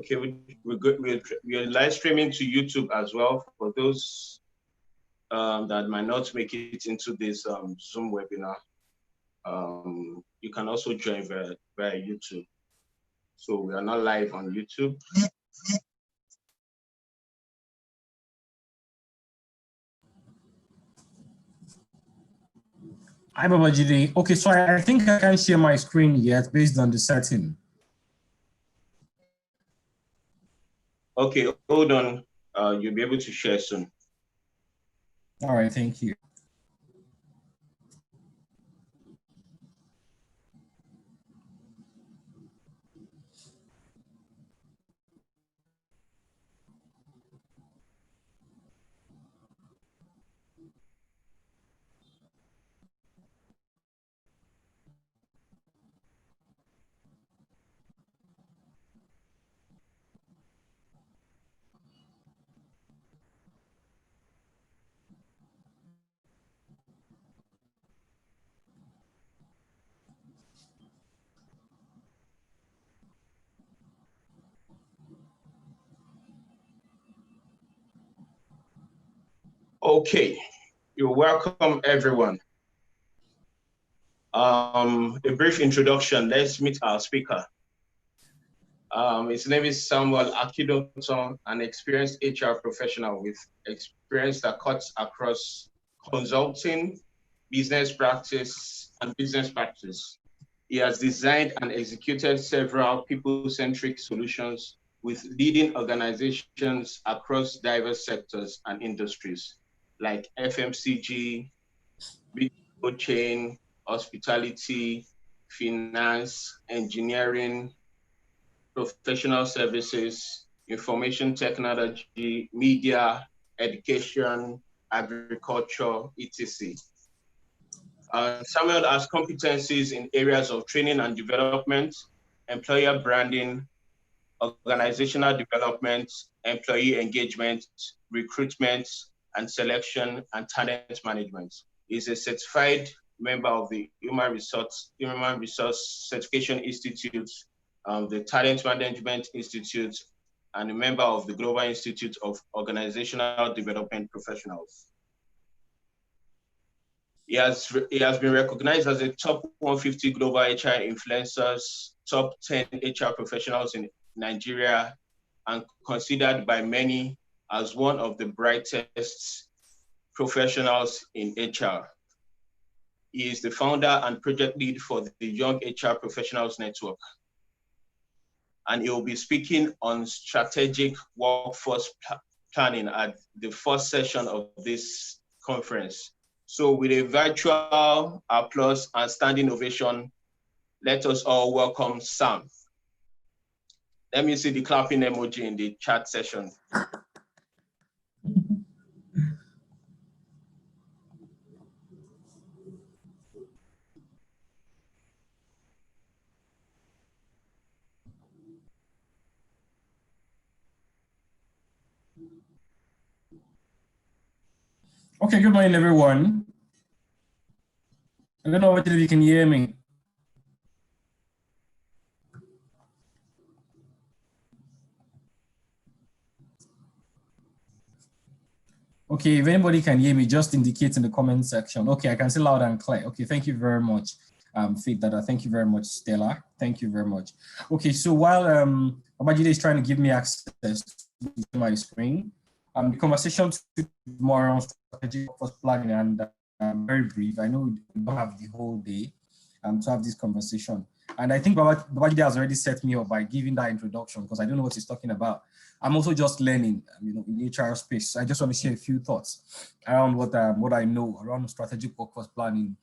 Okay, we're live streaming to YouTube as well for those that might not make it into this Zoom webinar. You can also join via YouTube. So we are not live on YouTube. Hi, Babajide. Okay, so I think I can't share my screen yet based on the setting. Okay, hold on. You'll be able to share soon. All right, thank you. Okay, you're welcome, everyone. A brief introduction. Let's meet our speaker. His name is Samuel Akidoton, an experienced HR professional with experience that cuts across consulting, business practice, and business practice. He has designed and executed several people-centric solutions with leading organizations across diverse sectors and industries, like FMCG, retail chain, hospitality, finance, engineering, professional services, information technology, media, education, agriculture, etc. Samuel has competencies in areas of training and development, employer branding, organizational development, employee engagement, recruitment and selection, and talent management. He's a certified member of the Human Resource Certification Institute, the Talent Management Institute, and a member of the Global Institute of Organizational Development Professionals. He has been recognized as a top 150 global HR influencers, top 10 HR professionals in Nigeria, and considered by many as one of the brightest professionals in HR. He is the founder and project lead for the Young HR Professionals Network. And he will be speaking on strategic workforce planning at the first session of this conference. So with a virtual applause and standing ovation, let us all welcome Sam. Let me see the clapping emoji in the chat session. Okay, good morning, everyone. I don't know if you can hear me. Okay, if anybody can hear me, just indicate in the comment section. Okay, I can see loud and clear. Okay, thank you very much, Faith Dada. Thank you very much, Stella. Thank you very much. Okay, so while Abajide is trying to give me access to my screen, the conversation tomorrow on strategic workforce planning, and very brief. I know we don't have the whole day to have this conversation. And I think Babajide has already set me up by giving that introduction because I don't know what he's talking about. I'm also just learning, in HR space. So I just want to share a few thoughts around what I know around strategic workforce planning.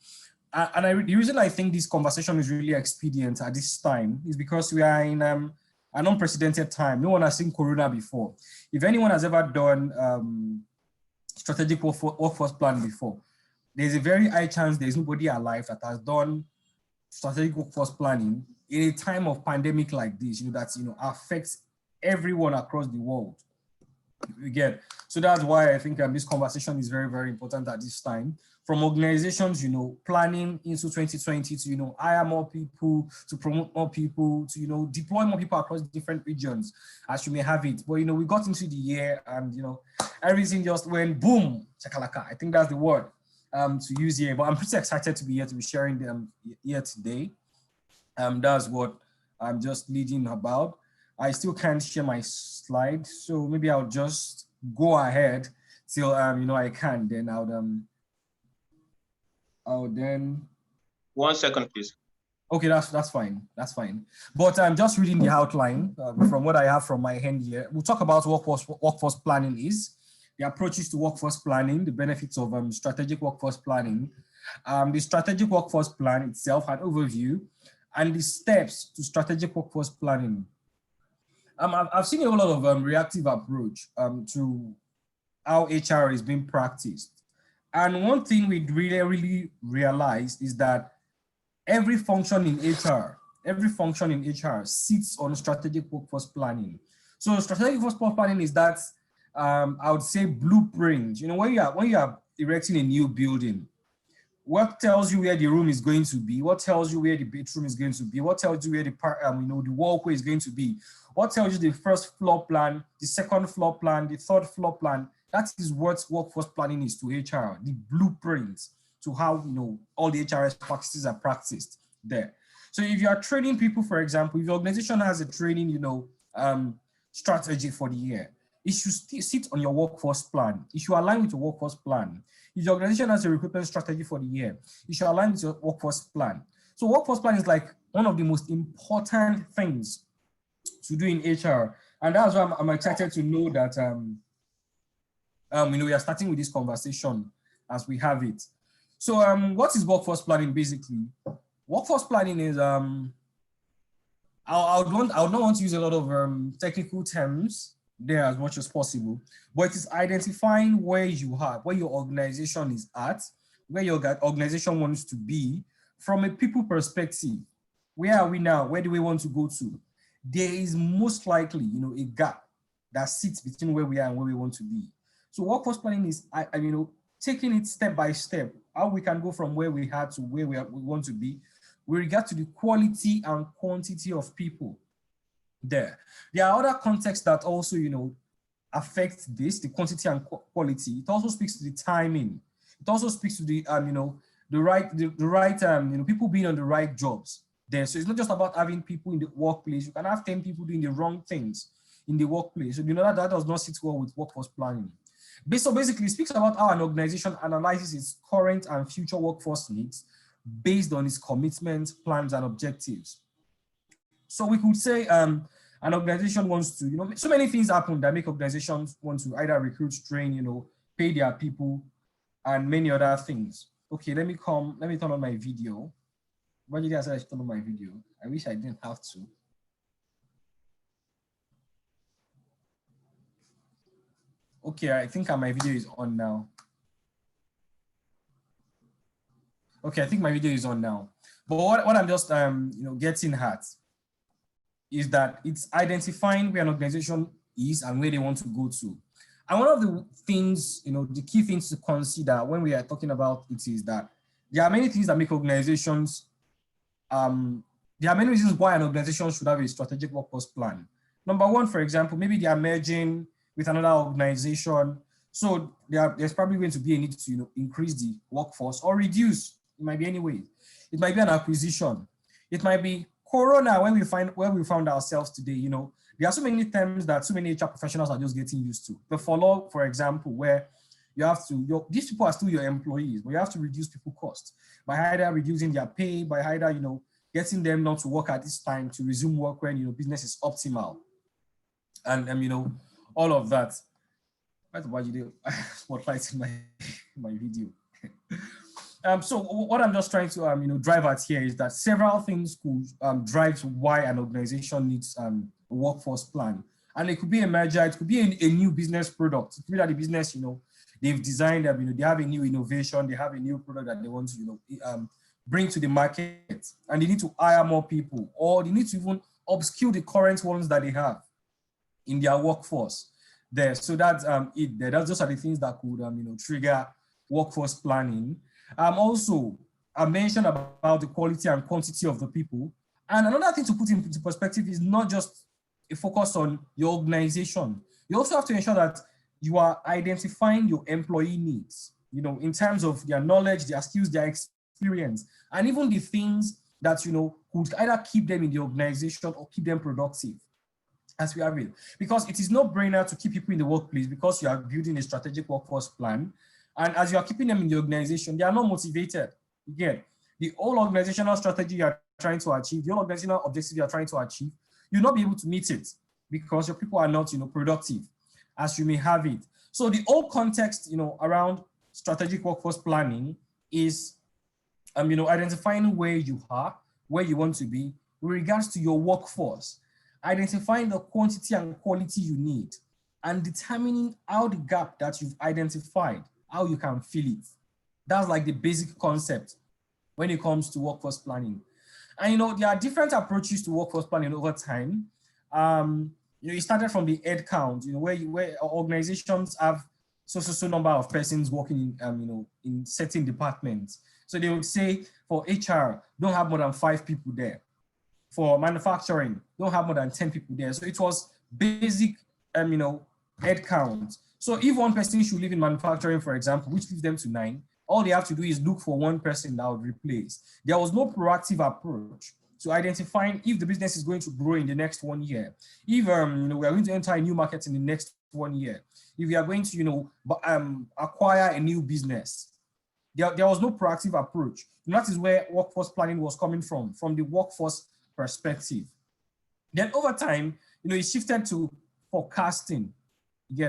The reason I think this conversation is really expedient at this time is because we are in an unprecedented time. No one has seen Corona before. If anyone has ever done strategic workforce planning before, there's a very high chance there's nobody alive that has done strategic workforce planning in a time of pandemic like this, that affects everyone across the world. You get. So that's why I think this conversation is very, very important at this time. From organizations, planning into 2020 to, hire more people, to promote more people, to, deploy more people across different regions as you may have it. But, we got into the year and, everything just went boom, chakalaka. I think that's the word to use here. But I'm pretty excited to be here to be sharing them here today. That's what I'm just leading about. I still can't share my slide, so maybe I'll just go ahead till I can. Then I'll then. 1 second, please. Okay, that's fine. That's fine. But I'm just reading the outline from what I have from my hand here. We'll talk about workforce planning is, the approaches to workforce planning, the benefits of strategic workforce planning, the strategic workforce plan itself, an overview, and the steps to strategic workforce planning. I've seen a lot of reactive approach to how HR is being practiced. And one thing we really realized is that every function in HR sits on strategic workforce planning. So strategic workforce planning is that, I would say, blueprint. When you are erecting a new building, what tells you where the room is going to be? What tells you where the bedroom is going to be? What tells you where the walkway is going to be? What tells you the first floor plan, the second floor plan, the third floor plan? That is what workforce planning is to HR, the blueprint to how all the HRS practices are practiced there. So if you are training people, for example, if your organization has a training, strategy for the year, it should sit on your workforce plan. It should align with your workforce plan. If your organization has a recruitment strategy for the year, it should align with your workforce plan. So workforce plan is like one of the most important things to do in HR. And that's why I'm excited to know that we are starting with this conversation as we have it. So what is workforce planning basically? Workforce planning is, I would not want to use a lot of technical terms there as much as possible, but it is identifying where your organization is at, where your organization wants to be from a people perspective. Where are we now? Where do we want to go to? There is most likely, a gap that sits between where we are and where we want to be. So workforce planning is, taking it step by step, how we can go from where we are to where we want to be with regard to the quality and quantity of people there. There are other contexts that also, affect this, the quantity and quality. It also speaks to the timing. It also speaks to the, the right, people being on the right jobs there. So it's not just about having people in the workplace. You can have 10 people doing the wrong things in the workplace. So that does not sit well with workforce planning. So basically, it speaks about how an organization analyzes its current and future workforce needs based on its commitments, plans, and objectives. So we could say an organization wants to, so many things happen that make organizations want to either recruit, train, pay their people, and many other things. Okay, let me turn on my video. Why did I say I should turn on my video? I wish I didn't have to. Okay, I think my video is on now. Okay, I think my video is on now. But what I'm just getting at is that it's identifying where an organization is and where they want to go to. And one of the things, the key things to consider when we are talking about it is that there are many things that make organizations, there are many reasons why an organization should have a strategic workforce plan. Number one, for example, maybe they are merging with another organization. So there's probably going to be a need to increase the workforce or reduce. It might be any way. It might be an acquisition. It might be Corona, where we found ourselves today. There are so many terms that so many HR professionals are just getting used to. The follow, for example, where you have to, these people are still your employees, but you have to reduce people costs by either reducing their pay, by either, getting them not to work at this time to resume work when, business is optimal. And, all of that. Why did you spotlight in my video? So what I'm just trying to drive at here is that several things could drive why an organization needs a workforce plan. And it could be a merger, it could be a new business product. It could be that the business, they've designed, they have a new innovation, they have a new product that they want to, bring to the market, and they need to hire more people, or they need to even upskill the current ones that they have in their workforce. there. So that's it there. Those are the things that could trigger workforce planning. Also, I mentioned about the quality and quantity of the people. And another thing to put into perspective is not just a focus on your organization. You also have to ensure that you are identifying your employee needs, in terms of their knowledge, their skills, their experience, and even the things that, could either keep them in the organization or keep them productive, as we have it. Because it is no brainer to keep people in the workplace because you are building a strategic workforce plan. And as you are keeping them in the organization, they are not motivated. Again, the whole organizational strategy you are trying to achieve, the whole organizational objective you are trying to achieve, you'll not be able to meet it because your people are not, productive as you may have it. So the whole context, around strategic workforce planning is, identifying where you are, where you want to be with regards to your workforce, identifying the quantity and quality you need, and determining how the gap that you've identified, how you can fill it. That's like the basic concept when it comes to workforce planning. And there are different approaches to workforce planning over time. It started from the head count, where organizations have so number of persons working in, in certain departments. So they would say for HR, don't have more than 5 people there. For manufacturing, don't have more than 10 people there. So it was basic, head count. So if one person should live in manufacturing, for example, which leaves them to 9, all they have to do is look for one person that would replace. There was no proactive approach to identifying if the business is going to grow in the next 1 year. If we are going to enter a new market in the next 1 year. If we are going to acquire a new business. There was no proactive approach. And that is where workforce planning was coming from the workforce perspective. Then over time, it shifted to forecasting.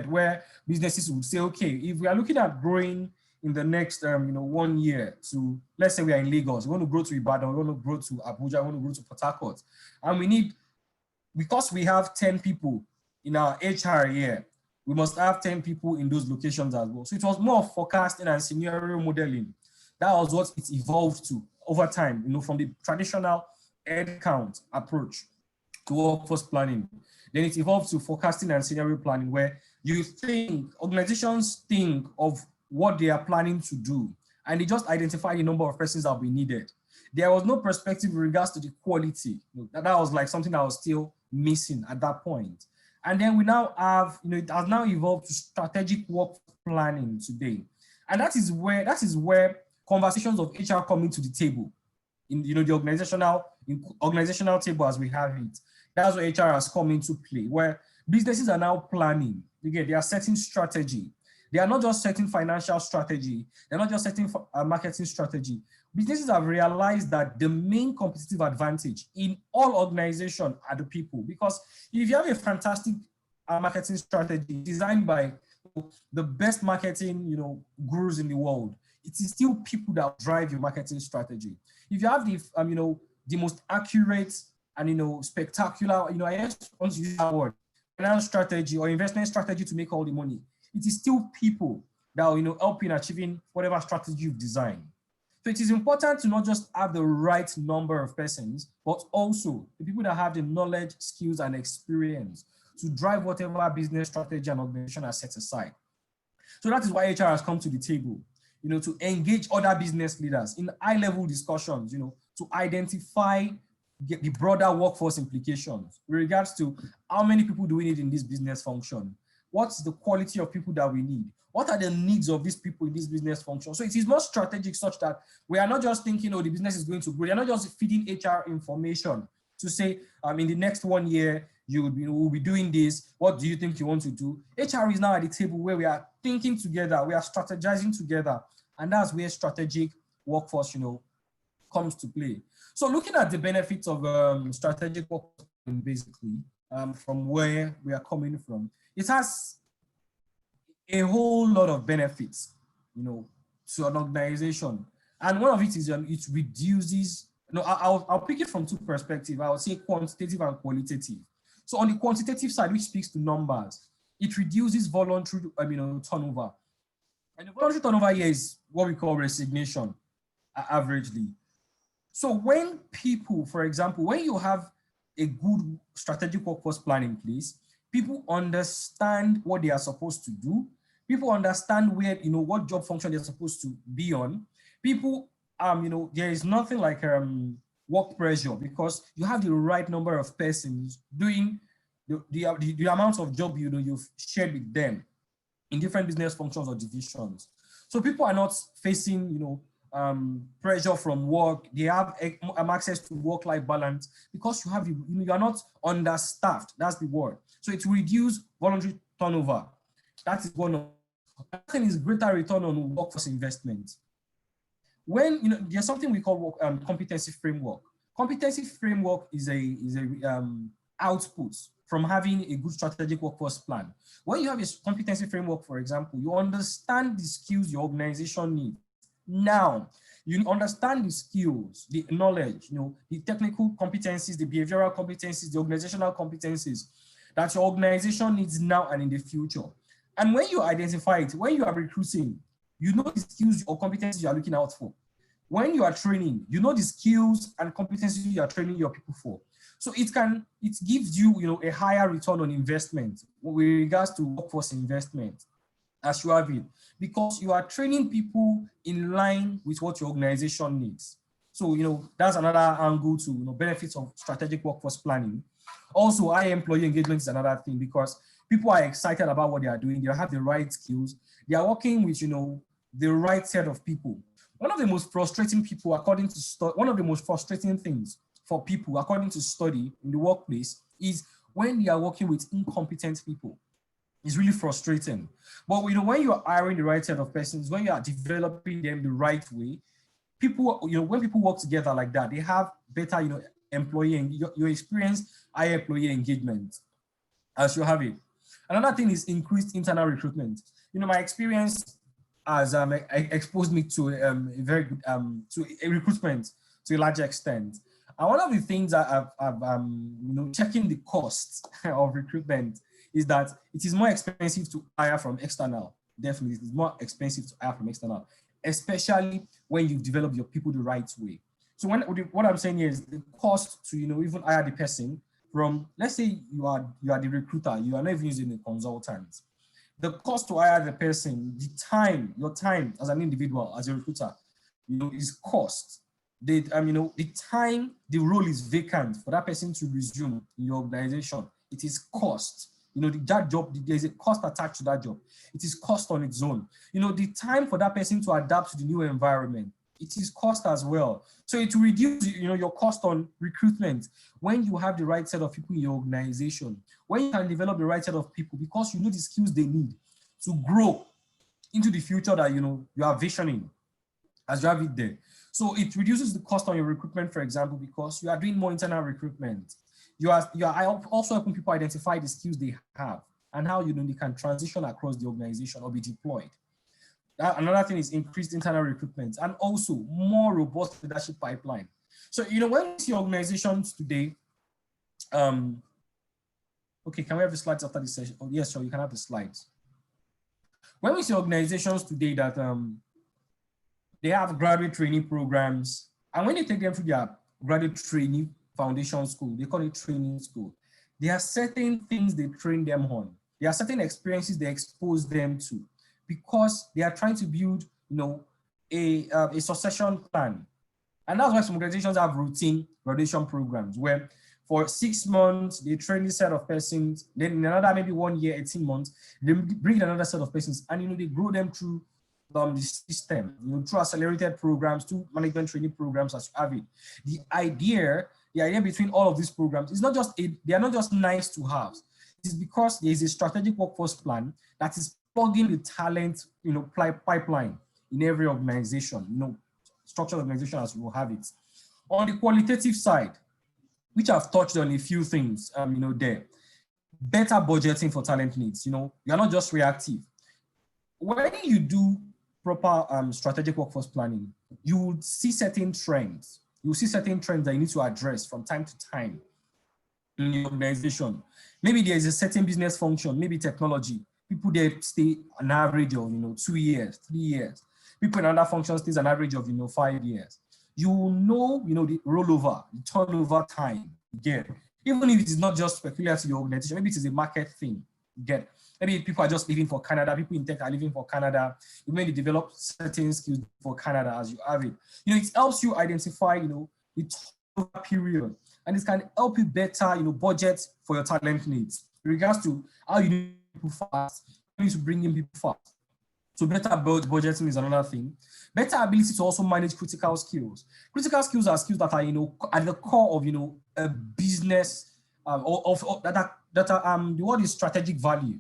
Where businesses would say, okay, if we are looking at growing in the next 1 year to, let's say we are in Lagos, we want to grow to Ibadan, we want to grow to Abuja, we want to grow to Port Harcourt, and we need, because we have 10 people in our HR here, we must have 10 people in those locations as well. So it was more of forecasting and scenario modeling. That was what it evolved to over time, from the traditional head count approach to workforce planning. Then it evolved to forecasting and scenario planning, where organizations think of what they are planning to do, and they just identify the number of persons that will be needed. There was no perspective in regards to the quality. That was like something that was still missing at that point. And then we now have, it has now evolved to strategic work planning today. And that is where conversations of HR come into the table, in the organizational table as we have it. That's where HR has come into play, where businesses are now planning. They are setting strategy. They are not just setting financial strategy. They're not just setting marketing strategy. Businesses have realized that the main competitive advantage in all organizations are the people. Because if you have a fantastic marketing strategy designed by the best marketing, gurus in the world, it is still people that drive your marketing strategy. If you have the most accurate and spectacular, I just want to use that word, finance strategy or investment strategy to make all the money, it is still people that will help you in achieving whatever strategy you've designed. So it is important to not just have the right number of persons, but also the people that have the knowledge, skills, and experience to drive whatever business strategy and organization has set aside. So that is why HR has come to the table, to engage other business leaders in high-level discussions, to identify the broader workforce implications with regards to how many people do we need in this business function? What's the quality of people that we need? What are the needs of these people in this business function? So it is more strategic, such that we are not just thinking, the business is going to grow. You're not just feeding HR information to say, in the next 1 year, we'll be doing this. What do you think you want to do? HR is now at the table where we are thinking together, we are strategizing together. And that's where strategic workforce, comes to play. So looking at the benefits of strategic workforce, basically, from where we are coming from, it has a whole lot of benefits, to an organization. And one of it is it reduces, I'll pick it from two perspectives. I would say quantitative and qualitative. So on the quantitative side, which speaks to numbers, it reduces voluntary turnover. And the voluntary turnover here is what we call resignation, averagely. So when people, for example, when you have a good strategic workforce plan in place, People understand what they are supposed to do. People understand where, what job function they're supposed to be on. People, there is nothing like work pressure, because you have the right number of persons doing the amount of job you've shared with them in different business functions or divisions. So people are not facing, pressure from work. They have access to work-life balance because you are not understaffed. That's the word. So it reduces voluntary turnover. That is one of. I think is greater return on workforce investment. When there's something we call competency framework. Competency framework is a output from having a good strategic workforce plan. When you have a competency framework, for example, you understand the skills your organization needs. Now, you understand the skills, the knowledge, the technical competencies, the behavioral competencies, the organizational competencies that your organization needs now and in the future. And when you identify it, when you are recruiting, you know the skills or competencies you are looking out for. When you are training, you know the skills and competencies you are training your people for. So it gives you, a higher return on investment with regards to workforce investment as you have it, because you are training people in line with what your organization needs. So, that's another angle to, benefits of strategic workforce planning. Also, high employee engagement is another thing, because people are excited about what they are doing. They have the right skills. They are working with, the right set of people. One of the most frustrating things for people, according to study in the workplace, is when they are working with incompetent people. It's really frustrating. But when you are hiring the right set of persons, when you are developing them the right way, people, when people work together like that, they have better, employee, and you experience higher employee engagement as you have it. Another thing is increased internal recruitment. My experience has exposed me to a very good to a recruitment to a large extent. And one of the things I've checking the cost of recruitment is that it is more expensive to hire from external. Definitely, it's more expensive to hire from external, especially when you develop your people the right way. So what I'm saying here is the cost to even hire the person from, let's say you are the recruiter, you are not even using a consultant. The cost to hire the person, your time as an individual, as a recruiter, is cost. The time the role is vacant for that person to resume in your organization, it is cost. That job, there's a cost attached to that job. It is cost on its own. The time for that person to adapt to the new environment, it is cost as well. So it will reduce, your cost on recruitment when you have the right set of people in your organization, when you can develop the right set of people, because you know the skills they need to grow into the future that you are visioning as you have it there. So it reduces the cost on your recruitment, for example, because you are doing more internal recruitment. You are also helping people identify the skills they have and how they can transition across the organization or be deployed. Another thing is increased internal recruitment and also more robust leadership pipeline. So when we see organizations today, okay, can we have the slides after this session? Oh yes, sure, you can have the slides. When we see organizations today that they have graduate training programs, and when they take them through their graduate training foundation school, they call it training school. There are certain things they train them on. There are certain experiences they expose them to, because they are trying to build, a succession plan. And that's why some organizations have routine graduation programs where for 6 months, they train this set of persons, then in another maybe 1 year, 18 months, they bring another set of persons, and they grow them through the system, through accelerated programs, through management training programs as you have it. The idea between all of these programs is not just they are not just nice to have. It's because there is a strategic workforce plan that is plugging the talent, pipeline in every organization, structured organization as we will have it. On the qualitative side, which I've touched on a few things, there. Better budgeting for talent needs. You're not just reactive. When you do proper strategic workforce planning, you will see certain trends. You will see certain trends that you need to address from time to time in the organization. Maybe there is a certain business function, maybe technology. People there stay an average of 2 years, 3 years. People in other functions stay an average of 5 years. You know the rollover, the turnover time again. Even if it is not just peculiar to your organization, maybe it is a market thing. You get, maybe people are just living for Canada, people in tech are living for Canada. You maybe develop certain skills for Canada as you have it. It helps you identify, the period, and it can help you better, budget for your talent needs in regards to how you need people fast, you need to bring in people fast. So better budgeting is another thing. Better ability to also manage critical skills. Critical skills are skills that are, at the core of, a business, that are the word is strategic value.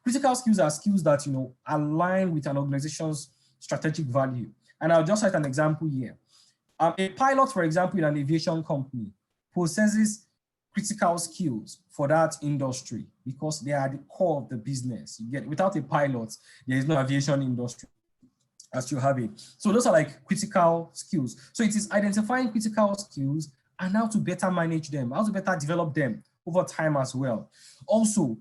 Critical skills are skills that, align with an organization's strategic value. And I'll just cite an example here. A pilot, for example, in an aviation company possesses critical skills for that industry because they are the core of the business. You get, without a pilot, there is no aviation industry as you have it. So those are like critical skills. So it is identifying critical skills and how to better manage them, how to better develop them over time as well. Also,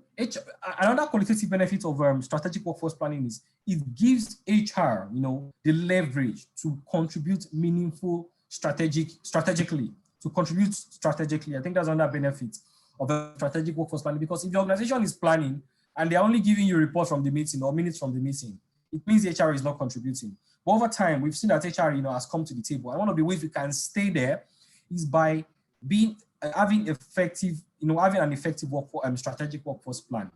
another qualitative benefit of strategic workforce planning is it gives HR, the leverage to contribute strategically. I think that's another benefit of a strategic workforce planning, because if the organization is planning and they're only giving you reports from the meeting or minutes from the meeting, it means HR is not contributing. But over time, we've seen that HR, has come to the table. And one of the ways we can stay there is by having an effective strategic workforce plan,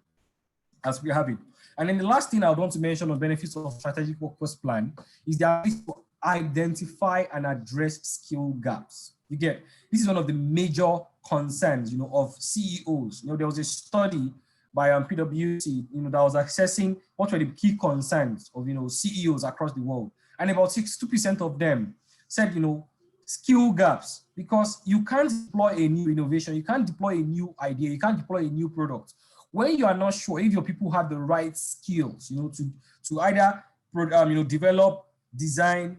as we have it. And then the last thing I would want to mention on benefits of strategic workforce plan is the ability to identify and address skill gaps. You get, this is one of the major concerns, of CEOs. There was a study by PwC, that was assessing what were the key concerns of, CEOs across the world. And about 62% of them said, skill gaps, because you can't deploy a new innovation, you can't deploy a new idea, you can't deploy a new product when you are not sure if your people have the right skills, to either, develop, design,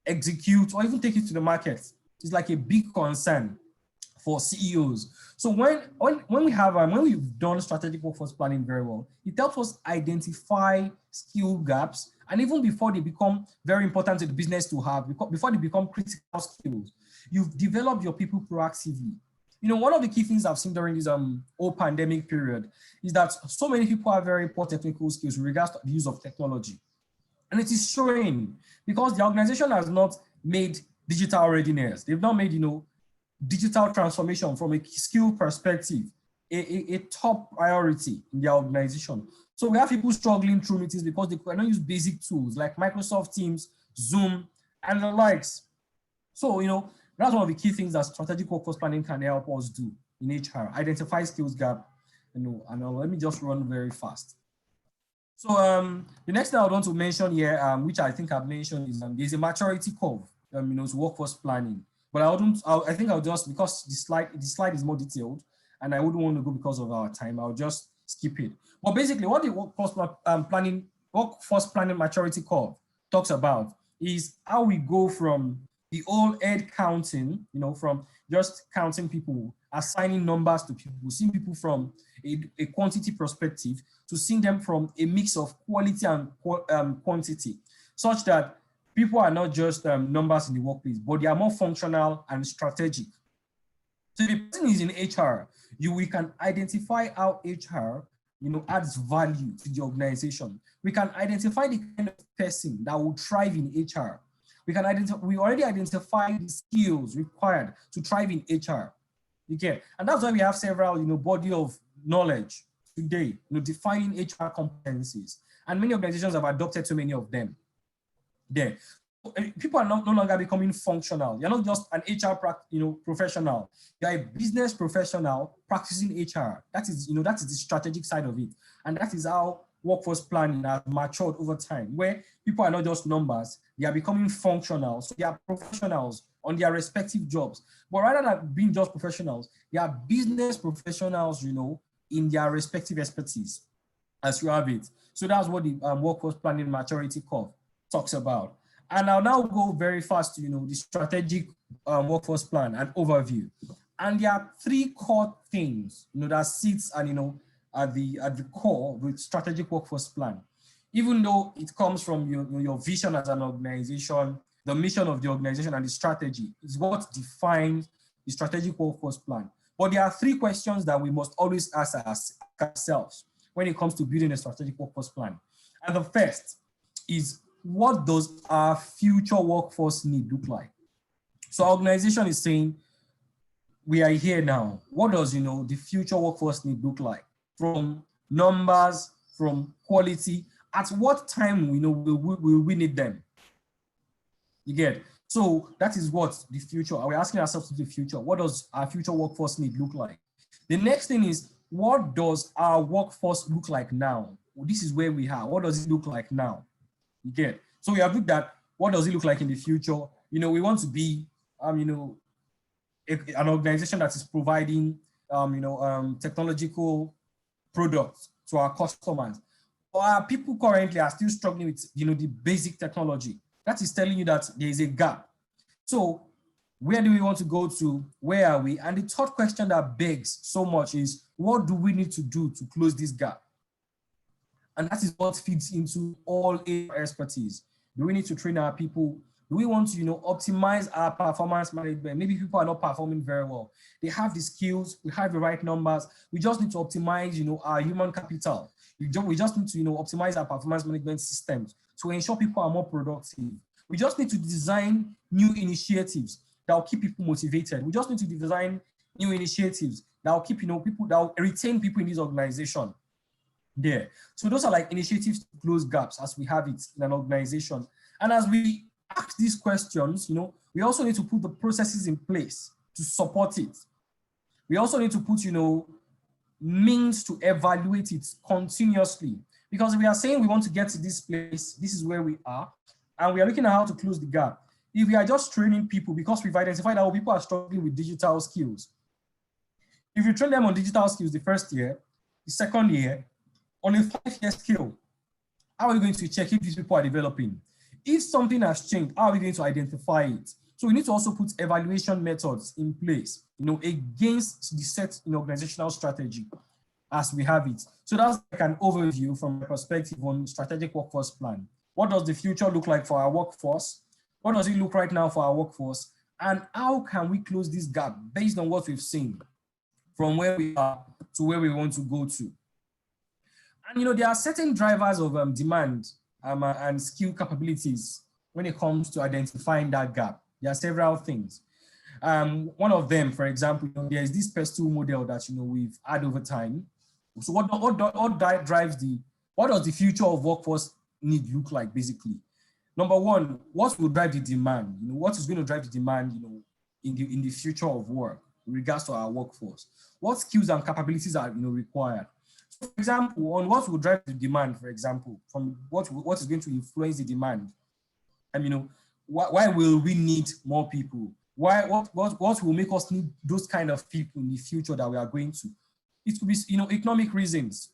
execute, or even take it to the market. It's like a big concern for CEOs. So when we've done strategic workforce planning very well, it helps us identify skill gaps, and even before they become very important to the business to have, before they become critical skills, you've developed your people proactively. One of the key things I've seen during this whole pandemic period is that so many people have very poor technical skills with regards to the use of technology. And it is showing because the organization has not made digital readiness. They've not made, digital transformation from a skill perspective a top priority in their organization. So we have people struggling through meetings because they cannot use basic tools like Microsoft Teams, Zoom, and the likes. So, that's one of the key things that strategic workforce planning can help us do in HR, identify skills gap, and let me just run very fast. So the next thing I want to mention here, which I think I've mentioned, is there's a maturity curve, to workforce planning. But I think I'll just, because the slide is more detailed, and I wouldn't want to go because of our time, I'll just skip it. But basically, what the workforce planning maturity curve talks about is how we go from the old head counting, from just counting people, assigning numbers to people, seeing people from a quantity perspective, to seeing them from a mix of quality and quantity, such that people are not just numbers in the workplace, but they are more functional and strategic. So if the person is in HR, we can identify how HR, adds value to the organization. We can identify the kind of person that will thrive in HR. We already identify the skills required to thrive in HR. Okay, and that's why we have several, body of knowledge today, defining HR competencies, and many organizations have adopted so many of them. There, people are no longer becoming functional. You're not just an HR professional. You're a business professional practicing HR. That is the strategic side of it, and that is how workforce planning has matured over time, where people are not just numbers, they are becoming functional. So they are professionals on their respective jobs. But rather than being just professionals, they are business professionals, in their respective expertise, as you have it. So that's what the workforce planning maturity curve talks about. And I'll now go very fast to, the strategic workforce plan and overview. And there are three core things, that sits and, at the core with strategic workforce plan. Even though it comes from your vision as an organization, the mission of the organization and the strategy is what defines the strategic workforce plan. But there are three questions that we must always ask ourselves when it comes to building a strategic workforce plan. And the first is, what does our future workforce need look like? So our organization is saying, we are here now. What does, the future workforce need look like? From numbers, from quality, at what time will we need them? You get? So that is what the future, we're asking ourselves the future. What does our future workforce need look like? The next thing is, what does our workforce look like now? Well, this is where we are. What does it look like now? You get? So we have looked at what does it look like in the future. We want to be, an organization that is providing, technological products to our customers. But our people currently are still struggling with, the basic technology. That is telling you that there is a gap. So where do we want to go to? Where are we? And the third question that begs so much is, what do we need to do to close this gap? And that is what feeds into all HR expertise. Do we need to train our people? Do we want to, optimize our performance management? Maybe people are not performing very well. They have the skills, we have the right numbers. We just need to optimize, our human capital. We just need to, optimize our performance management systems to ensure people are more productive. We just need to design new initiatives that will keep people motivated. We just need to design new initiatives that will keep, people, that will retain people in this organization there. So those are like initiatives to close gaps as we have it in an organization. And as we ask these questions, we also need to put the processes in place to support it. We also need to put, means to evaluate it continuously. Because we are saying we want to get to this place, this is where we are, and we are looking at how to close the gap. If we are just training people because we've identified that people are struggling with digital skills, if you train them on digital skills the first year, the second year, on a 5-year scale, how are we going to check if these people are developing? If something has changed, how are we going to identify it? So we need to also put evaluation methods in place, against the set organizational strategy as we have it. So that's like an overview from my perspective on strategic workforce plan. What does the future look like for our workforce? What does it look right now for our workforce? And how can we close this gap based on what we've seen from where we are to where we want to go to? And there are certain drivers of demand and skill capabilities when it comes to identifying that gap. There are several things. One of them, for example, there is this PES2 model that we've had over time. So what does the future of workforce need look like, basically? Number one, what will drive the demand? What is going to drive the demand, in the future of work in regards to our workforce? What skills and capabilities are required? So, for example, on what will drive the demand, for example, from what is going to influence the demand? And why will we need more people? What will make us need those kind of people in the future that we are going to? It could be, economic reasons.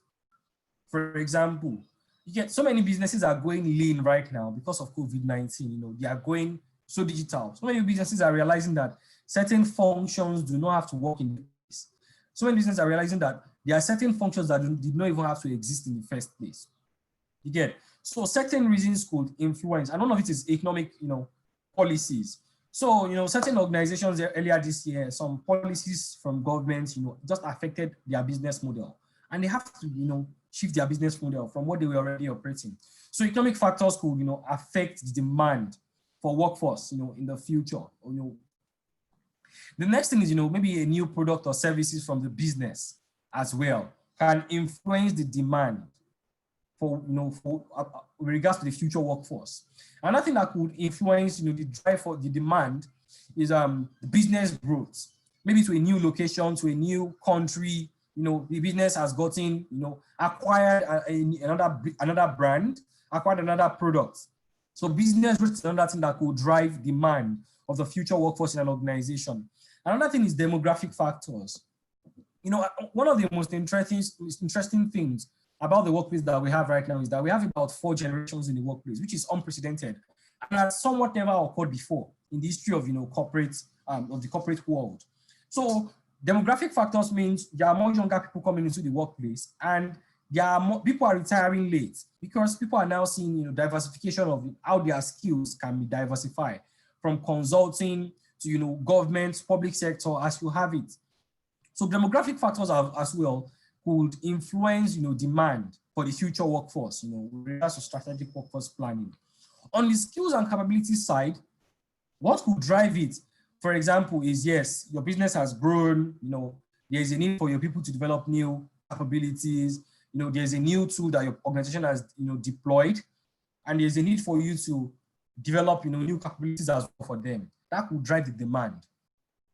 For example, you get so many businesses are going lean right now because of COVID-19. They are going so digital. So many businesses are realizing that certain functions do not have to work in place. So many businesses are realizing that there are certain functions that did not even have to exist in the first place. You get? So certain reasons could influence, and none of it is economic, policies. So, certain organizations earlier this year, some policies from governments, just affected their business model. And they have to, shift their business model from what they were already operating. So economic factors could, affect the demand for workforce, in the future. The next thing is, maybe a new product or services from the business as well can influence the demand for, with regards to the future workforce. Another thing that could influence, the drive for the demand is the business growth. Maybe to a new location, to a new country, the business has gotten, acquired another brand, acquired another product. So business growth is another thing that could drive demand of the future workforce in an organization. Another thing is demographic factors. One of the most interesting things about the workplace that we have right now is that we have about 4 generations in the workplace, which is unprecedented and has somewhat never occurred before in the history of of the corporate world. So demographic factors means there are more younger people coming into the workplace, and there are more people are retiring late because people are now seeing diversification of how their skills can be diversified from consulting to government, public sector, as you have it. So demographic factors as well could influence, demand for the future workforce, with regards to strategic workforce planning. On the skills and capabilities side, what could drive it, for example, is yes, your business has grown, there's a need for your people to develop new capabilities, there's a new tool that your organization has, deployed, and there's a need for you to develop, new capabilities as well for them. That could drive the demand.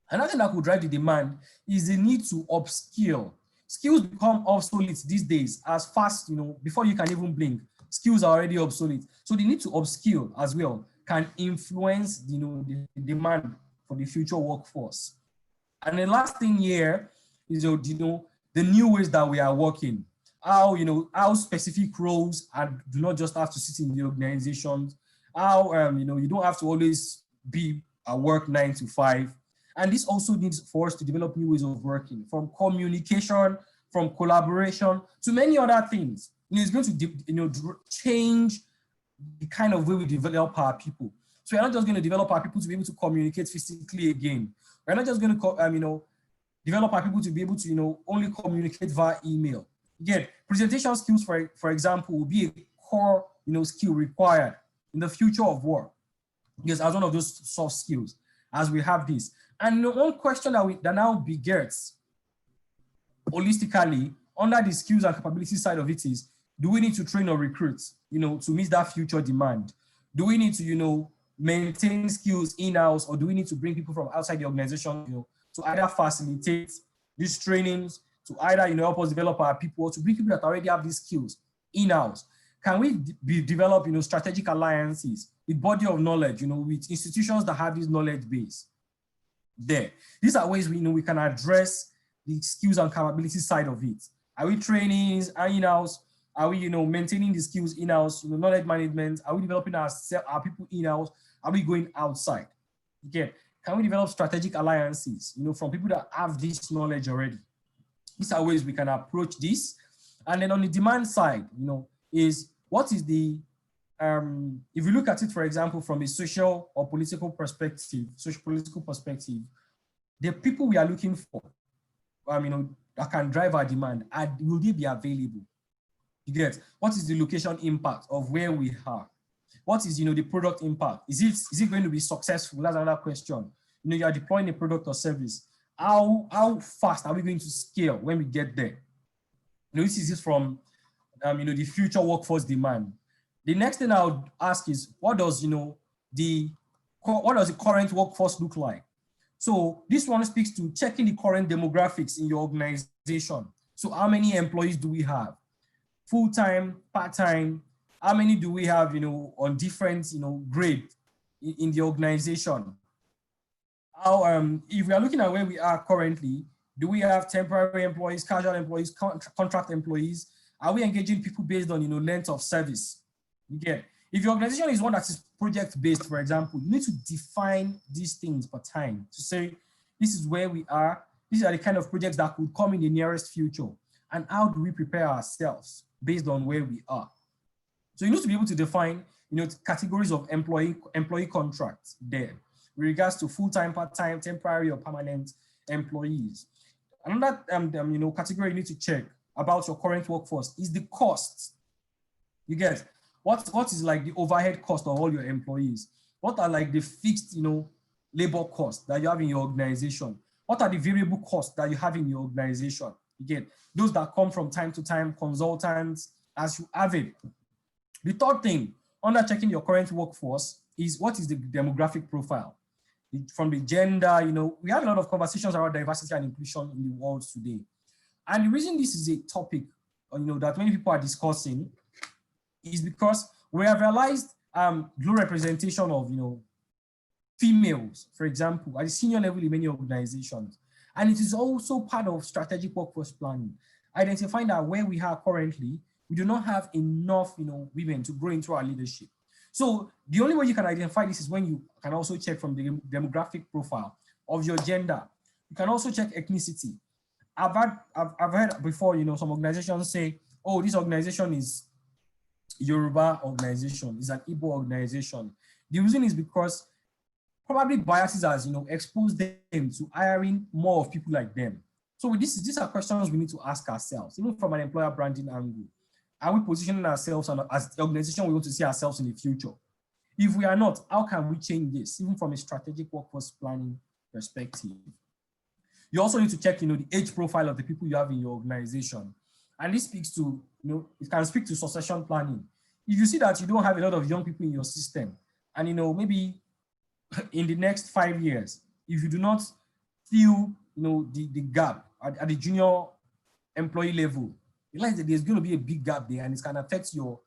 Another thing that could drive the demand is the need to upskill. Skills become obsolete these days as fast, before you can even blink. Skills are already obsolete. So the need to upskill as well can influence, the demand for the future workforce. And the last thing here is, the new ways that we are working. How specific roles do not just have to sit in the organizations. How, you don't have to always be at work 9 to 5. And this also needs for us to develop new ways of working, from communication, from collaboration, to many other things. It's going to change the kind of way we develop our people. So we're not just going to develop our people to be able to communicate physically again. We're not just going to, develop our people to be able to, only communicate via email. Again, presentation skills, for example, will be a core, skill required in the future of work. Because as one of those soft skills, as we have this. And one question that now begets holistically under the skills and capability side of it is, do we need to train or recruit, to meet that future demand? Do we need to, maintain skills in-house, or do we need to bring people from outside the organization, to either facilitate these trainings, to either, help us develop our people, or to bring people that already have these skills in-house? Can we develop, strategic alliances with body of knowledge, with institutions that have this knowledge base there? These are ways we can address the skills and capability side of it. Are we trainings in-house? Are we, maintaining the skills in-house, knowledge management? Are we developing our people in-house? Are we going outside? Again, can we develop strategic alliances, from people that have this knowledge already? These are ways we can approach this. And then on the demand side, is what is the, if you look at it, for example, from a social or political perspective, social-political perspective, the people we are looking for, that can drive our demand, will they be available? You get, what is the location impact of where we are? What is, the product impact? Is it going to be successful? That's another question. You are deploying a product or service. How fast are we going to scale when we get there? This is from, the future workforce demand. The next thing I would ask is, what does the current workforce look like? So this one speaks to checking the current demographics in your organization. So how many employees do we have? Full-time, part-time? How many do we have, on different, grade in the organization? How, if we are looking at where we are currently, do we have temporary employees, casual employees, contract employees? Are we engaging people based on, length of service? Again, if your organization is one that is project-based, for example, you need to define these things per time to say, this is where we are. These are the kind of projects that could come in the nearest future. And how do we prepare ourselves based on where we are? So you need to be able to define, categories of employee contracts there with regards to full-time, part-time, temporary, or permanent employees. Another category you need to check about your current workforce is the cost. You get what is like the overhead cost of all your employees? What are like the fixed, labor costs that you have in your organization? What are the variable costs that you have in your organization? Again, those that come from time to time, consultants, as you have it. The third thing, under checking your current workforce, is what is the demographic profile? From the gender, we have a lot of conversations around diversity and inclusion in the world today. And the reason this is a topic, that many people are discussing is because we have realized low representation of, females, for example, at the senior level in many organizations. And it is also part of strategic workforce planning, identifying that where we are currently, we do not have enough, women to grow into our leadership. So the only way you can identify this is when you can also check from the demographic profile of your gender. You can also check ethnicity. I've heard before, some organizations say, oh, this organization is Yoruba organization, is an Igbo organization. The reason is because probably biases has, exposed them to hiring more of people like them. So with this, these are questions we need to ask ourselves, even from an employer branding angle. Are we positioning ourselves as the organization we want to see ourselves in the future? If we are not, how can we change this, even from a strategic workforce planning perspective? You also need to check, the age profile of the people you have in your organization. And this speaks to, it can speak to succession planning. If you see that you don't have a lot of young people in your system, and, maybe in the next 5 years, if you do not fill, the gap at the junior employee level, realize that there's going to be a big gap there, and it's going to affect your,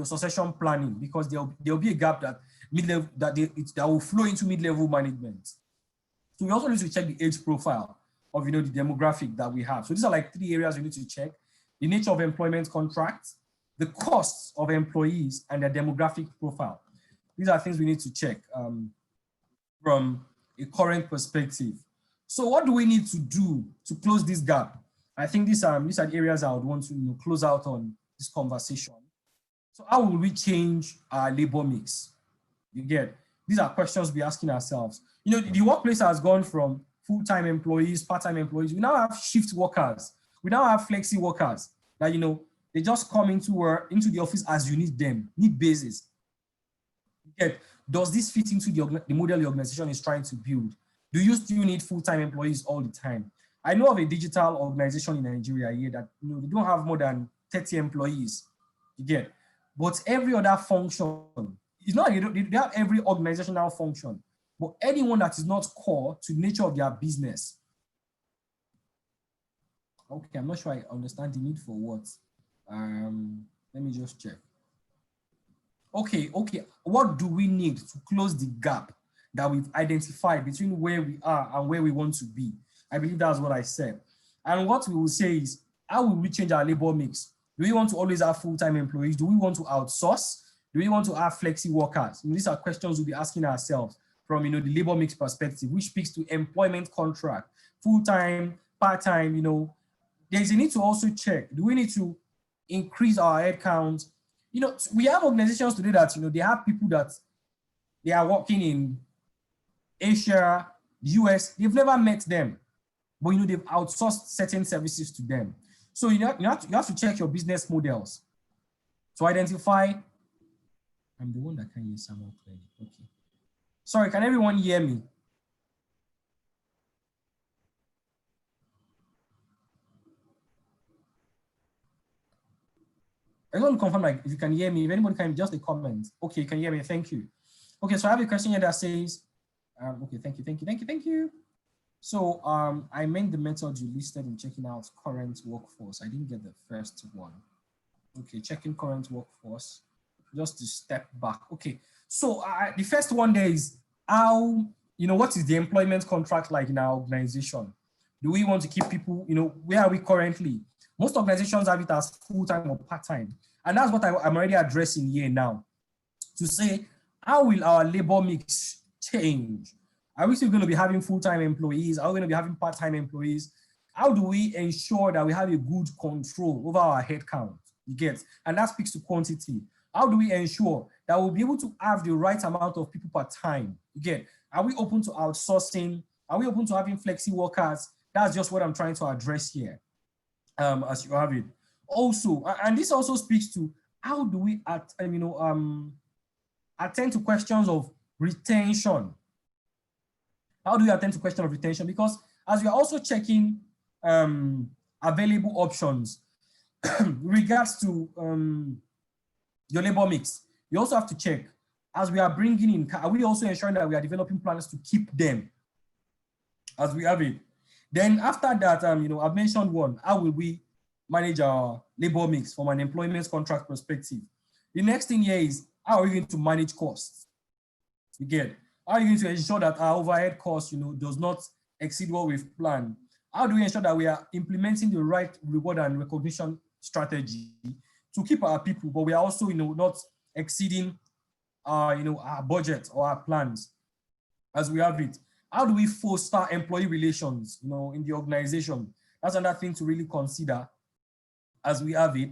succession planning, because there'll be a gap that mid-level that will flow into mid-level management. So we also need to check the age profile of, the demographic that we have. So these are like 3 areas we need to check: the nature of employment contracts, the costs of employees, and their demographic profile. These are things we need to check from a current perspective. So what do we need to do to close this gap? I think these are the areas I would want to close out on this conversation. So how will we change our labor mix? You get, these are questions we're asking ourselves. The workplace has gone from full-time employees, part-time employees. We now have shift workers. We now have flexi workers that, they just come into the office as you need them, need basis. You get, does this fit into the model the organization is trying to build? Do you still need full-time employees all the time? I know of a digital organization in Nigeria here that, they don't have more than 30 employees. You get, but every other function, it's not like they have every organizational function, but anyone that is not core to the nature of their business. Okay, I'm not sure I understand the need for what. Let me just check. Okay. What do we need to close the gap that we've identified between where we are and where we want to be? I believe that's what I said. And what we will say is, how will we change our labor mix? Do we want to always have full-time employees? Do we want to outsource? Do we want to have flexi workers? These are questions we'll be asking ourselves from, the labor mix perspective, which speaks to employment contract, full-time, part-time. There's a need to also check, do we need to increase our headcount? We have organizations today that, they have people that they are working in Asia, US, they've never met them, but, they've outsourced certain services to them. So you have to check your business models to identify. I'm the one that can hear Samuel clearly. Okay. Sorry, can everyone hear me? I want to confirm if you can hear me. If anybody can, just a comment. Okay, you can hear me. Thank you. Okay, so I have a question here that says, okay, thank you. So I meant the method you listed in checking out current workforce. I didn't get the first one. Okay, checking current workforce. Just to step back. Okay, so the first one there is how, what is the employment contract like in our organization? Do we want to keep people, where are we currently? Most organizations have it as full-time or part-time. And that's what I'm already addressing here now. To say, how will our labor mix change? Are we still going to be having full-time employees? Are we going to be having part-time employees? How do we ensure that we have a good control over our headcount? You get, and that speaks to quantity. How do we ensure that we'll be able to have the right amount of people per time? Again, are we open to outsourcing? Are we open to having flexi workers? That's just what I'm trying to address here, as you have it. Also, and this also speaks to how do we attend to questions of retention? How do we attend to question of retention? Because as we are also checking available options regards to your labor mix, you also have to check, as we are bringing in, are we also ensuring that we are developing plans to keep them as we have it? Then after that, I've mentioned one, how will we manage our labor mix from an employment contract perspective? The next thing here is, how are we going to manage costs? Again, how are you going to ensure that our overhead cost, does not exceed what we've planned? How do we ensure that we are implementing the right reward and recognition strategy to keep our people, but we are also, not exceeding our, our budget or our plans as we have it? How do we foster employee relations, in the organization? That's another thing to really consider as we have it.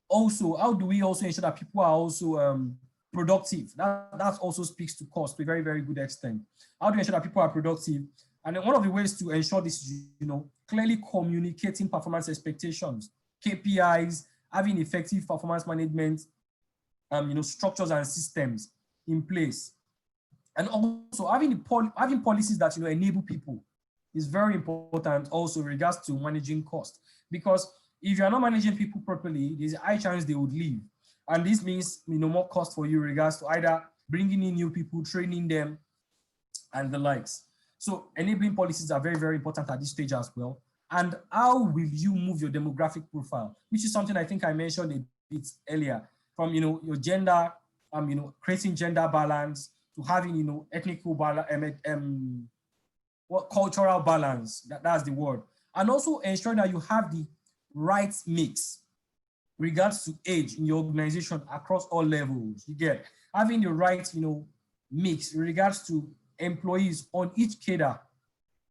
Also, how do we also ensure that people are also productive? That also speaks to cost to a very, very good extent. How do we ensure that people are productive? And then one of the ways to ensure this is, clearly communicating performance expectations, KPIs, having effective performance management, structures and systems in place. And also having policies that, enable people is very important also in regards to managing cost. Because if you're not managing people properly, there's a high chance they would leave. And this means, more cost for you in regards to either bringing in new people, training them, and the likes. So enabling policies are very, very important at this stage as well. And how will you move your demographic profile, which is something I think I mentioned a bit earlier, from, your gender, creating gender balance to having, ethnical balance, cultural balance, that's the word. And also ensuring that you have the right mix regards to age in your organization across all levels. You get having the right, mix in regards to employees on each cadre,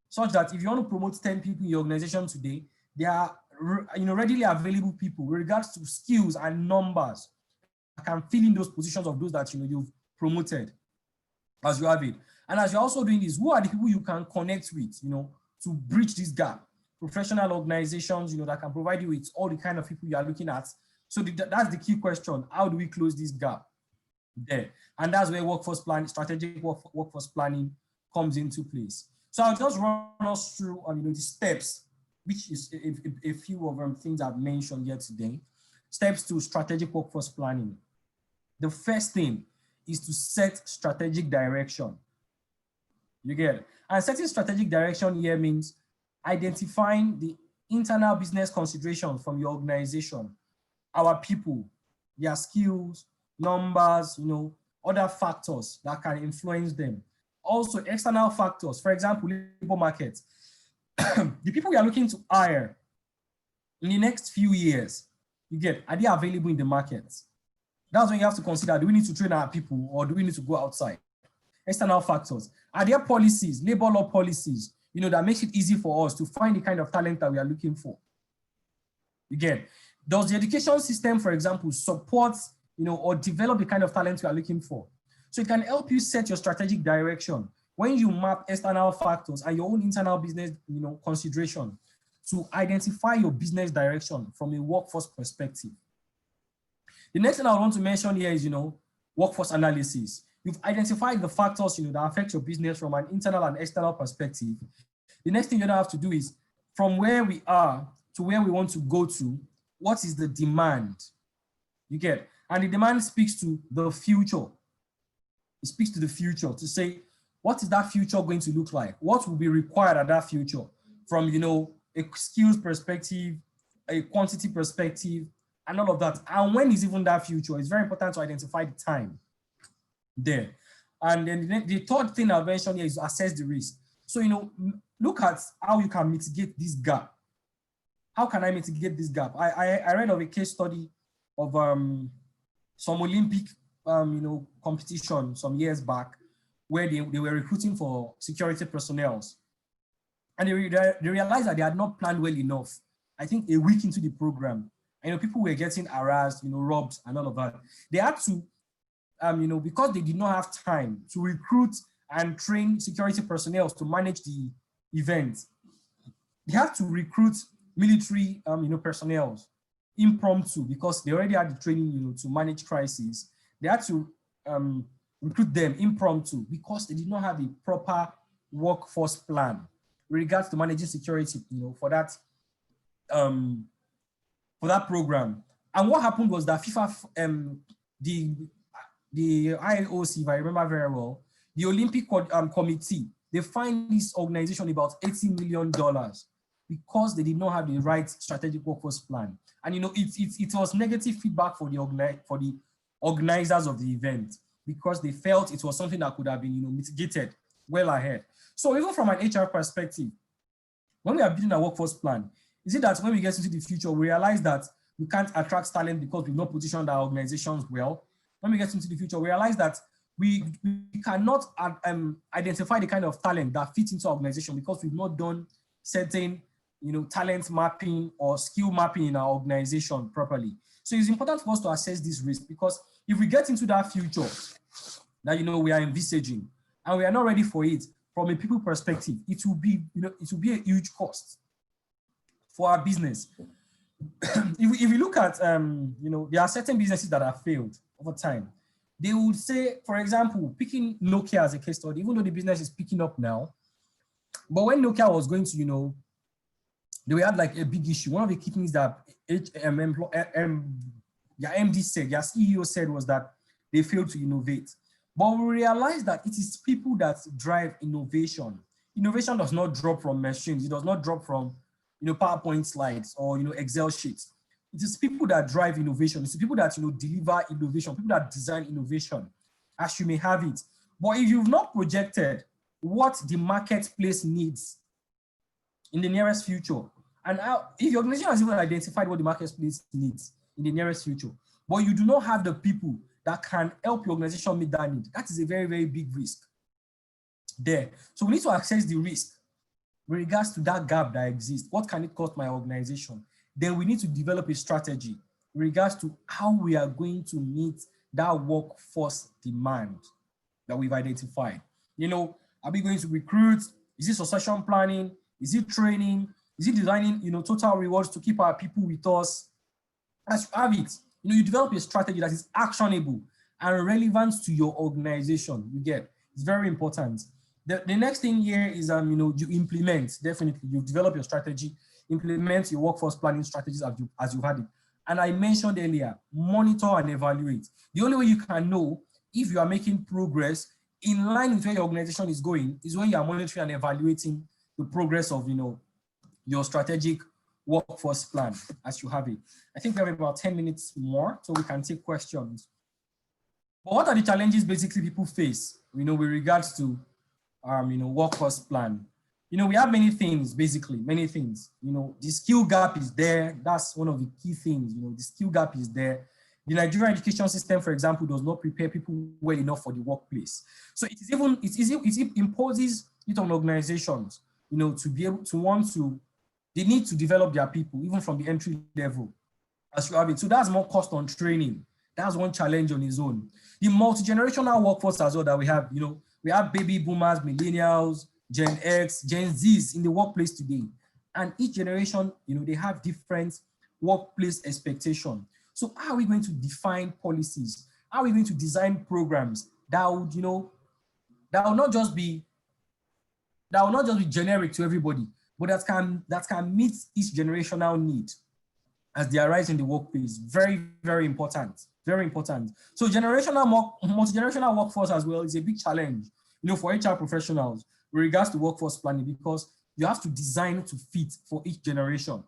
such that if you want to promote 10 people in your organization today, they are readily available people with regards to skills and numbers that can fill in those positions of those that you've promoted as you have it. And as you're also doing this, who are the people you can connect with, to bridge this gap? Professional organizations, that can provide you with all the kind of people you are looking at. So that's the key question. How do we close this gap there? And that's where workforce planning, strategic workforce planning comes into place. So I'll just run us through the steps, which is a few of things I've mentioned here today. Steps to strategic workforce planning. The first thing is to set strategic direction. You get it? And setting strategic direction here means identifying the internal business considerations from your organization, our people, their skills, numbers, other factors that can influence them. Also, external factors, for example, labor market. The people we are looking to hire in the next few years, are they available in the market? That's when you have to consider, do we need to train our people or do we need to go outside? External factors. Are there policies, labor law policies, that makes it easy for us to find the kind of talent that we are looking for? Does the education system, for example, support, or develop the kind of talent we are looking for? So it can help you set your strategic direction when you map external factors and your own internal business, consideration to identify your business direction from a workforce perspective. The next thing I want to mention here is, workforce analysis. You've identified the factors, that affect your business from an internal and external perspective. The next thing you have to do is, from where we are to where we want to go to, what is the demand? And the demand speaks to the future. It speaks to the future to say, what is that future going to look like? What will be required at that future from, a skills perspective, a quantity perspective, and all of that. And when is even that future? It's very important to identify the time there. And then the third thing I'll mention here is to assess the risk. So, look at how you can mitigate this gap. How can I mitigate this gap? I read of a case study of some Olympic competition some years back where they were recruiting for security personnel. And they realized that they had not planned well enough. I think a week into the program, and people were getting harassed, robbed and all of that. They had to, because they did not have time to recruit and train security personnel to manage the event, they had to recruit military, personnel impromptu because they already had the training, to manage crises. They had to recruit them impromptu because they did not have a proper workforce plan with regards to managing security, for that program. And what happened was that FIFA, the IOC, if I remember very well, the Olympic committee, they fined this organization about $80 million because they did not have the right strategic workforce plan. And it was negative feedback for the organizers of the event because they felt it was something that could have been mitigated well ahead. So even from an HR perspective, when we are building a workforce plan, is it that when we get into the future, we realize that we can't attract talent because we've not positioned our organizations well? When we get into the future, we realize that we cannot identify the kind of talent that fits into our organization because we've not done certain talent mapping or skill mapping in our organization properly. So it's important for us to assess this risk because if we get into that future that we are envisaging and we are not ready for it from a people perspective, it will be, it will be a huge cost for our business. If you look at, there are certain businesses that have failed over time. They would say, for example, picking Nokia as a case study, even though the business is picking up now, but when Nokia was going to, they had like a big issue. One of the key things that their MD said, their CEO said, was that they failed to innovate. But we realized that it is people that drive innovation. Innovation does not drop from machines. It does not drop from, PowerPoint slides or, Excel sheets. It is people that drive innovation. It's people that, deliver innovation, people that design innovation, as you may have it. But if you've not projected what the marketplace needs in the nearest future, and if your organization has even identified what the marketplace needs in the nearest future, but you do not have the people that can help your organization meet that need, that is a very, very big risk there. So we need to assess the risk with regards to that gap that exists. What can it cost my organization? Then we need to develop a strategy in regards to how we are going to meet that workforce demand that we've identified. Are we going to recruit? Is it succession planning? Is it training? Is it designing, total rewards to keep our people with us? As you have it, you develop a strategy that is actionable and relevant to your organization. You get, it's very important. The next thing here is, you implement, definitely, you develop your strategy, implement your workforce planning strategies as you've had it. And I mentioned earlier, monitor and evaluate. The only way you can know if you are making progress in line with where your organization is going is when you are monitoring and evaluating the progress of, your strategic workforce plan as you have it. I think we have about 10 minutes more, so we can take questions. But what are the challenges basically people face, with regards to, workforce plan? We have many things, basically, many things. The skill gap is there. That's one of the key things. The skill gap is there. The Nigerian education system, for example, does not prepare people well enough for the workplace. So it imposes it on organizations, to be able to they need to develop their people, even from the entry level, as you have it. So that's more cost on training. That's one challenge on its own. The multi-generational workforce as well that we have, we have baby boomers, millennials, Gen X, Gen Zs in the workplace today. And each generation, they have different workplace expectation. So how are we going to define policies? How are we going to design programs that would, that will not just be generic to everybody, but that can meet each generational need as they arise in the workplace? Very, very important. Very important. So multi-generational workforce as well is a big challenge, for HR professionals with regards to workforce planning, because you have to design to fit for each generation.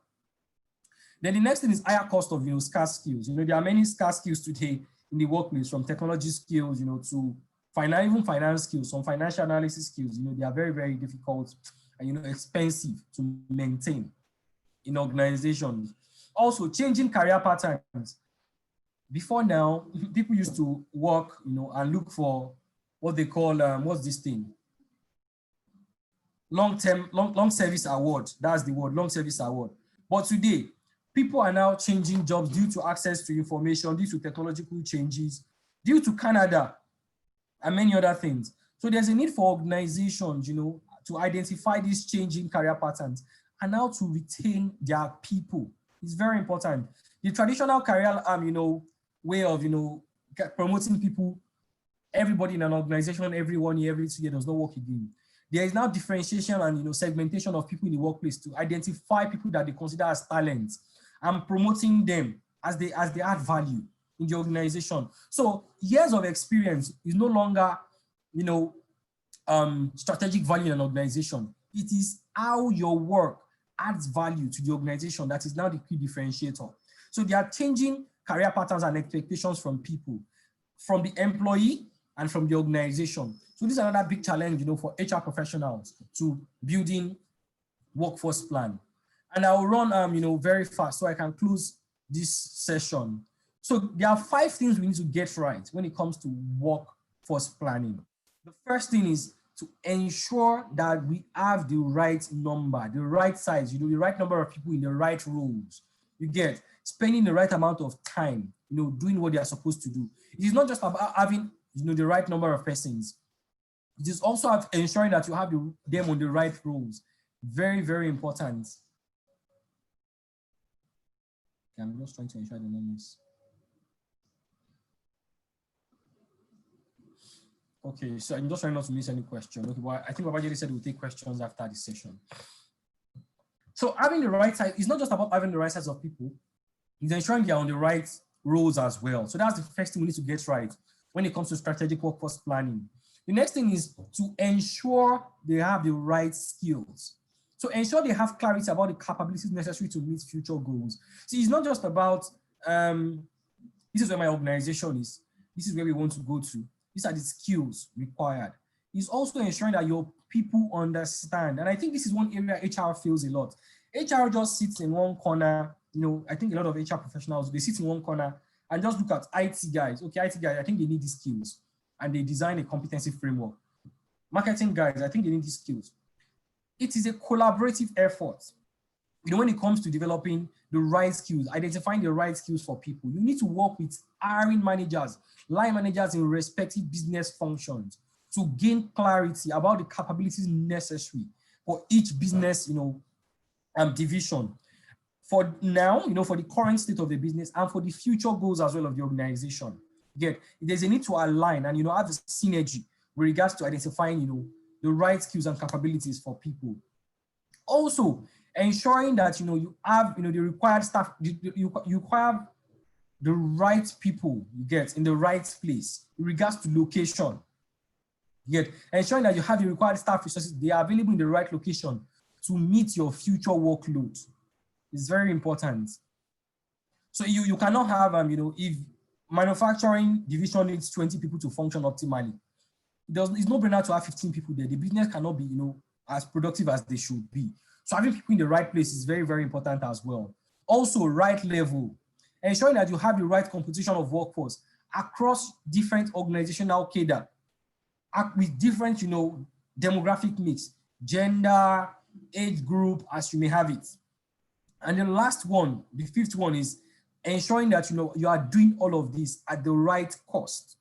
Then the next thing is higher cost of, scarce skills. There are many scarce skills today in the workplace, from technology skills, to even finance skills, some financial analysis skills. They are very, very difficult and, expensive to maintain in organizations. Also, changing career patterns. Before now, people used to work, and look for what they call, what's this thing? Long service award. That's the word, long service award. But today, people are now changing jobs due to access to information, due to technological changes, due to Canada, and many other things. So there's a need for organizations, to identify these changing career patterns and how to retain their people. It's very important. The traditional career, way of, promoting people, everybody in an organization every 1 year, every 2 years does not work again. There is now differentiation and, segmentation of people in the workplace to identify people that they consider as talents and promoting them as they add value in the organization. So years of experience is no longer, strategic value in an organization. It is how your work adds value to the organization that is now the key differentiator. So they are changing career patterns and expectations from people, from the employee and from the organization. So this is another big challenge, for HR professionals to building workforce plan. And I'll run, very fast so I can close this session. So there are 5 things we need to get right when it comes to workforce planning. The first thing is to ensure that we have the right number, the right size, the right number of people in the right roles. You get spending the right amount of time, doing what they are supposed to do. It is not just about having, the right number of persons. It is also ensuring that you have them on the right roles. Very, very important. Okay, I'm just trying to ensure the numbers. Okay, so I'm just trying not to miss any question. Okay, well, I think Babajide said we'll take questions after this session. So having the right size, it's not just about having the right size of people, it's ensuring they are on the right roles as well. So that's the first thing we need to get right when it comes to strategic workforce planning. The next thing is to ensure they have the right skills. So ensure they have clarity about the capabilities necessary to meet future goals. See, it's not just about, this is where my organization is, this is where we want to go to, these are the skills required. It's also ensuring that your people understand. And I think this is one area HR fails a lot. HR just sits in one corner. You know, I think a lot of HR professionals, they sit in one corner and just look at IT guys. Okay, IT guys, I think they need these skills. And they design a competency framework. Marketing guys, I think they need these skills. It is a collaborative effort. You know, when it comes to developing the right skills, identifying the right skills for people, you need to work with hiring managers, line managers in respective business functions to gain clarity about the capabilities necessary for each business, you know, division. For now, you know, for the current state of the business and for the future goals as well of the organization. Again, there's a need to align and, you know, have a synergy with regards to identifying, you know, the right skills and capabilities for people. Also, ensuring that, you know, you have, you know, the required staff, you have the right people you get in the right place in regards to location. You get ensuring that you have the required staff resources, they are available in the right location to meet your future workload. It's very important. So you cannot have, you know, if manufacturing division needs 20 people to function optimally, it's no brainer to have 15 people there. The business cannot be, you know, as productive as they should be. So having people in the right place is very, very important as well. Also, right level, ensuring that you have the right composition of workforce across different organizational cadre, with different, you know, demographic mix, gender, age group, as you may have it. And the last one, the fifth one, is ensuring that, you know, you are doing all of this at the right cost.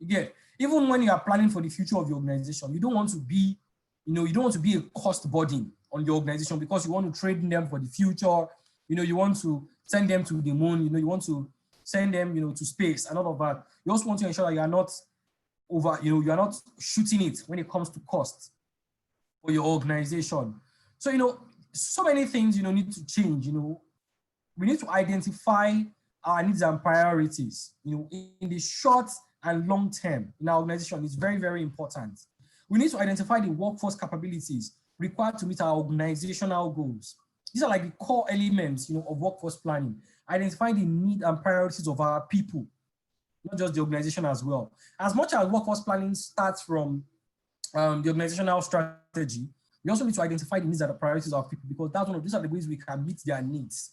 Again, even when you are planning for the future of your organization, you don't want to be, you know, you don't want to be a cost burden on your organization because you want to train them for the future. You know, you want to send them to the moon, you know, you want to send them, you know, to space and all of that. You also want to ensure that you are not over, you know, you are not shooting it when it comes to cost for your organization. So, you know, so many things, you know, need to change. You know, we need to identify our needs and priorities, you know, in the short and long term in our organization. Is very, very important. We need to identify the workforce capabilities required to meet our organizational goals. These are like the core elements, you know, of workforce planning. Identifying the need and priorities of our people, not just the organization as well. As much as workforce planning starts from the organizational strategy, we also need to identify the needs and the priorities of people, because that's one of these are the ways we can meet their needs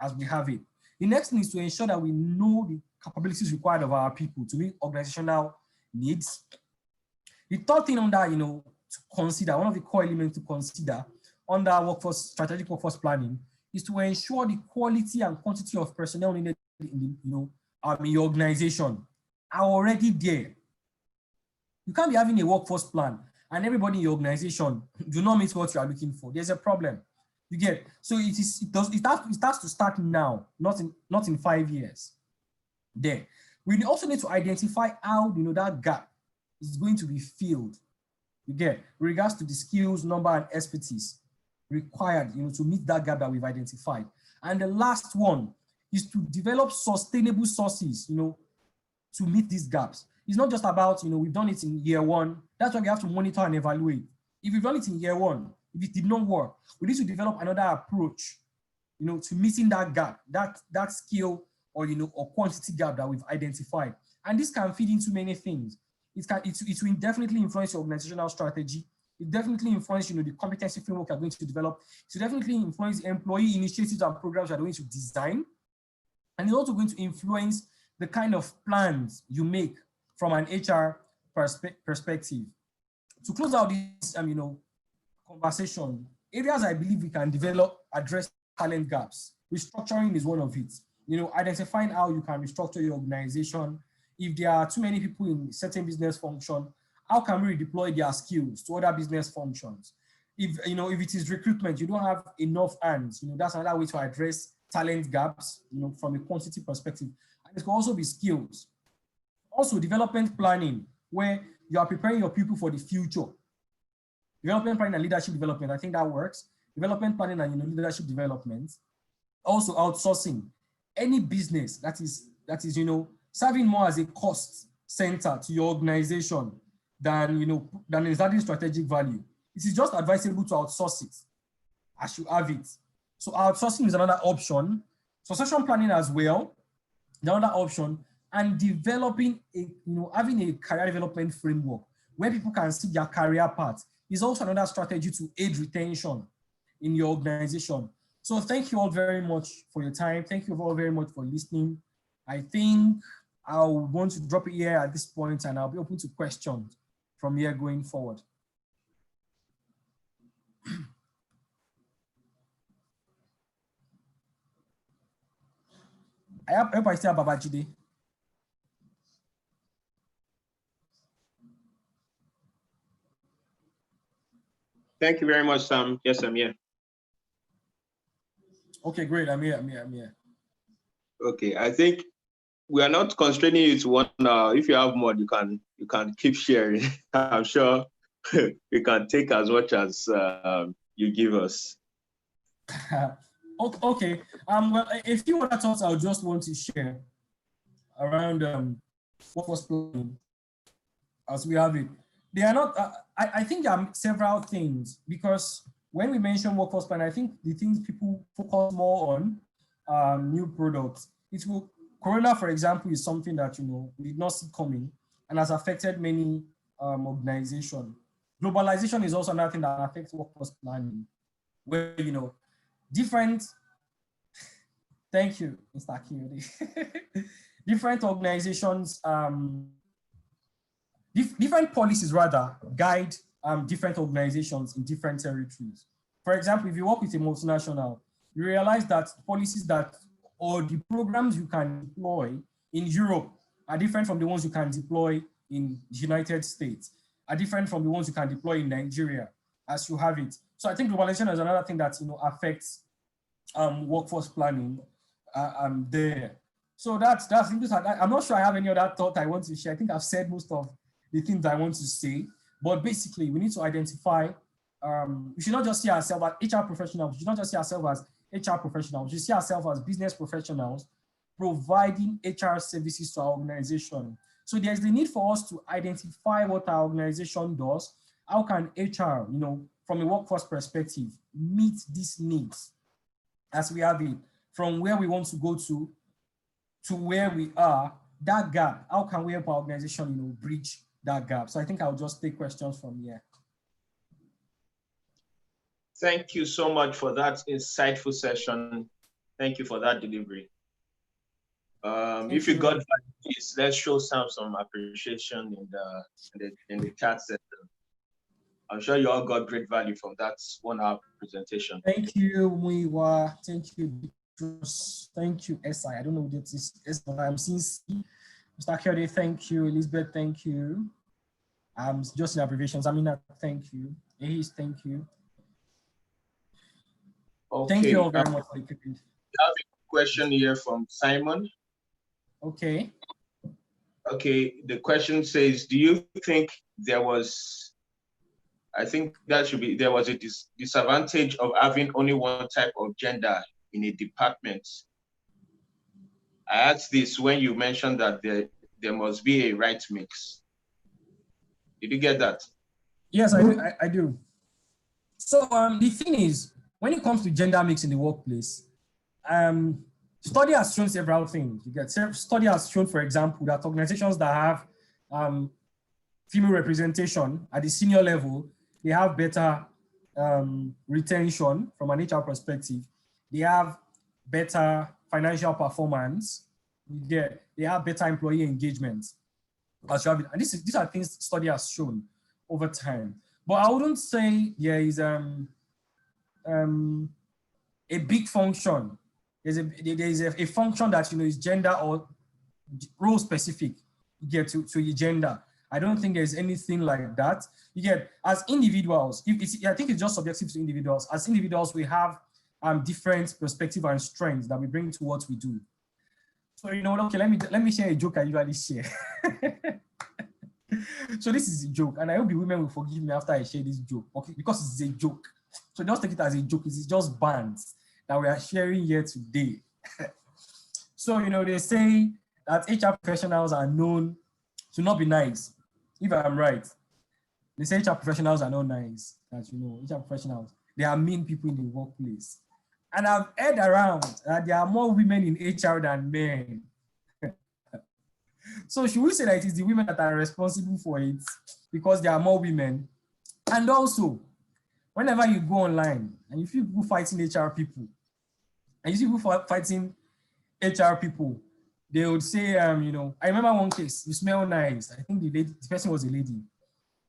as we have it. The next thing is to ensure that we know the capabilities required of our people to meet organizational needs. The third thing under, you know, to consider, one of the core elements to consider under workforce, strategic workforce planning, is to ensure the quality and quantity of personnel needed in the, you know, in your organization are already there. You can't be having a workforce plan and everybody in your organization do not meet what you are looking for. There's a problem. You get, so it starts to start now, not in 5 years. There, we also need to identify how, you know, that gap is going to be filled. You get, with regards to the skills, number, and expertise required, you know, to meet that gap that we've identified. And the last one is to develop sustainable sources, you know, to meet these gaps. It's not just about, you know, we've done it in year one. That's why we have to monitor and evaluate. If we've done it in year one, if it did not work, we need to develop another approach, you know, to meeting that gap, that skill or, you know, or quantity gap that we've identified. And this can feed into many things. It will definitely influence your organizational strategy. It definitely influence, you know, the competency framework you're going to develop. It will definitely influence employee initiatives and programs you're going to design. And it's also going to influence the kind of plans you make from an HR perspective. To close out this, you know, conversation, areas I believe we can develop, address talent gaps. Restructuring is one of it. You know, identifying how you can restructure your organization. If there are too many people in certain business function, how can we redeploy their skills to other business functions? If if it is recruitment, you don't have enough hands, that's another way to address talent gaps, from a quantity perspective. And it can also be skills. Also, development planning, where you are preparing your people for the future. Development planning and leadership development, I think that works. Development planning and leadership development. Also, outsourcing. Any business that is serving more as a cost center to your organization than is adding strategic value, it is just advisable to outsource it as you have it. So outsourcing is another option. Succession planning as well, another option, and developing having a career development framework where people can see their career path is also another strategy to aid retention in your organization. So thank you all very much for your time. Thank you all very much for listening. I think I'll want to drop it here at this point, and I'll be open to questions from here going forward. I hope I still have Babajide. Thank you very much, Sam. Yes, I'm here. Okay, great. I'm here. Okay, I think we are not constraining you to 1 hour. If you have more, you can keep sharing. I'm sure you can take as much as you give us. Okay. Well, a few other thoughts I would just want to share around workforce planning as we have it. They are not. I think there are several things, because when we mention workforce planning, I think the things people focus more on new products. Corona, for example, is something that we did not see coming and has affected many organizations. Globalization is also another thing that affects workforce planning, where different. Thank you, Mr. Kiyode. Different organizations, different policies rather guide different organizations in different territories. For example, if you work with a multinational, you realize that policies or the programs you can deploy in Europe are different from the ones you can deploy in the United States, are different from the ones you can deploy in Nigeria as you have it. So I think globalization is another thing that affects workforce planning there. So that's I'm not sure I have any other thought I want to share. I think I've said most of the things I want to say, but basically we need to identify, we should not just see ourselves as HR professionals, we should not just see ourselves as HR professionals, we should see ourselves as business professionals providing HR services to our organization. So there's the need for us to identify what our organization does. How can HR, from a workforce perspective, meet these needs as we have it, from where we want to go to where we are, that gap, how can we help our organization, bridge that gap? So I think I'll just take questions from here. Thank you so much for that insightful session. Thank you for that delivery. If you got this, let's show Sam some appreciation in the chat section. I'm sure you all got great value from that 1 hour presentation. Thank you, Muiwa. Thank you, thank you, SI. I don't know what this is, but I'm seeing C. Mr. Kyode, thank you. Elizabeth, thank you. Just in abbreviations, Amina, thank you. Ahis, thank you. Okay. Thank you all very much. We have a question here from Simon. Okay. Okay, the question says, do you think there was a disadvantage of having only one type of gender in a department? I asked this when you mentioned that there must be a right mix. Did you get that? Yes, I do. So the thing is, when it comes to gender mix in the workplace, study has shown several things. Study has shown, for example, that organizations that have female representation at the senior level, they have better retention from an HR perspective. They have better financial performance. They have better employee engagement. And these are things study has shown over time. But I wouldn't say there is a big function. There's a function that is gender or role specific to your gender. I don't think there's anything like that. You get, as individuals, I think it's just subjective to individuals. As individuals, we have different perspective and strengths that we bring to what we do. So, okay, let me share a joke I usually share. So this is a joke, and I hope the women will forgive me after I share this joke, okay? Because it's a joke. So just take it as a joke. It's just bands that we are sharing here today. So, they say that HR professionals are known to not be nice. If I'm right, they say HR professionals are not nice. That, HR professionals, they are mean people in the workplace. And I've heard around that there are more women in HR than men. So should we say that it is the women that are responsible for it because there are more women? And also, whenever you go online and you see people fighting HR people, and you see people fighting HR people, they would say, I remember one case, you smell nice. I think the person was a lady.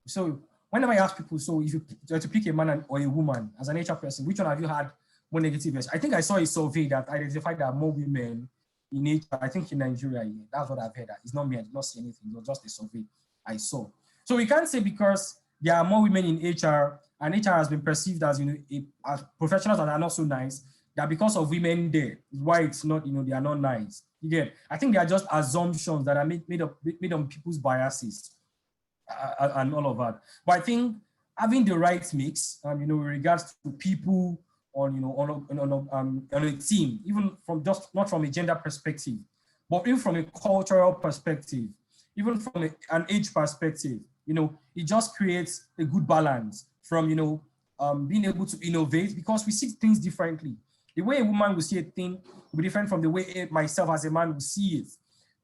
So whenever I ask people, so if you were to pick a man or a woman as an HR person, which one have you had more negative? I think I saw a survey that identified that more women in HR, I think in Nigeria, yeah, that's what I've heard. It's not me, I did not see anything, it was just a survey I saw. So we can't say because there are more women in HR and HR has been perceived as, as professionals that are not so nice, that because of women there, why it's not, they are not nice. Again, I think they are just assumptions that are made on people's biases and all of that. But I think having the right mix, in regards to people on a team, even from just not from a gender perspective, but even from a cultural perspective, even from an age perspective, it just creates a good balance from, being able to innovate because we see things differently. The way a woman will see a thing will be different from the way myself as a man will see it.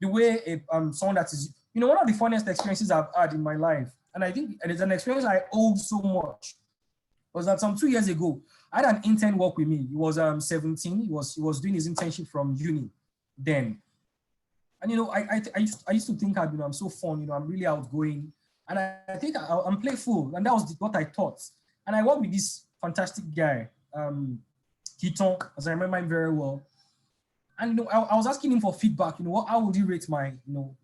The way someone that is, one of the funniest experiences I've had in my life, and I think it is an experience I hold so much, was that some 2 years ago, I had an intern work with me. He was 17. He was doing his internship from uni then. And, I used to think, I'm so fun, I'm really outgoing. And I think I'm playful. And that was what I thought. And I worked with this fantastic guy, Kiton, as I remember him very well. And I was asking him for feedback. How would you rate my,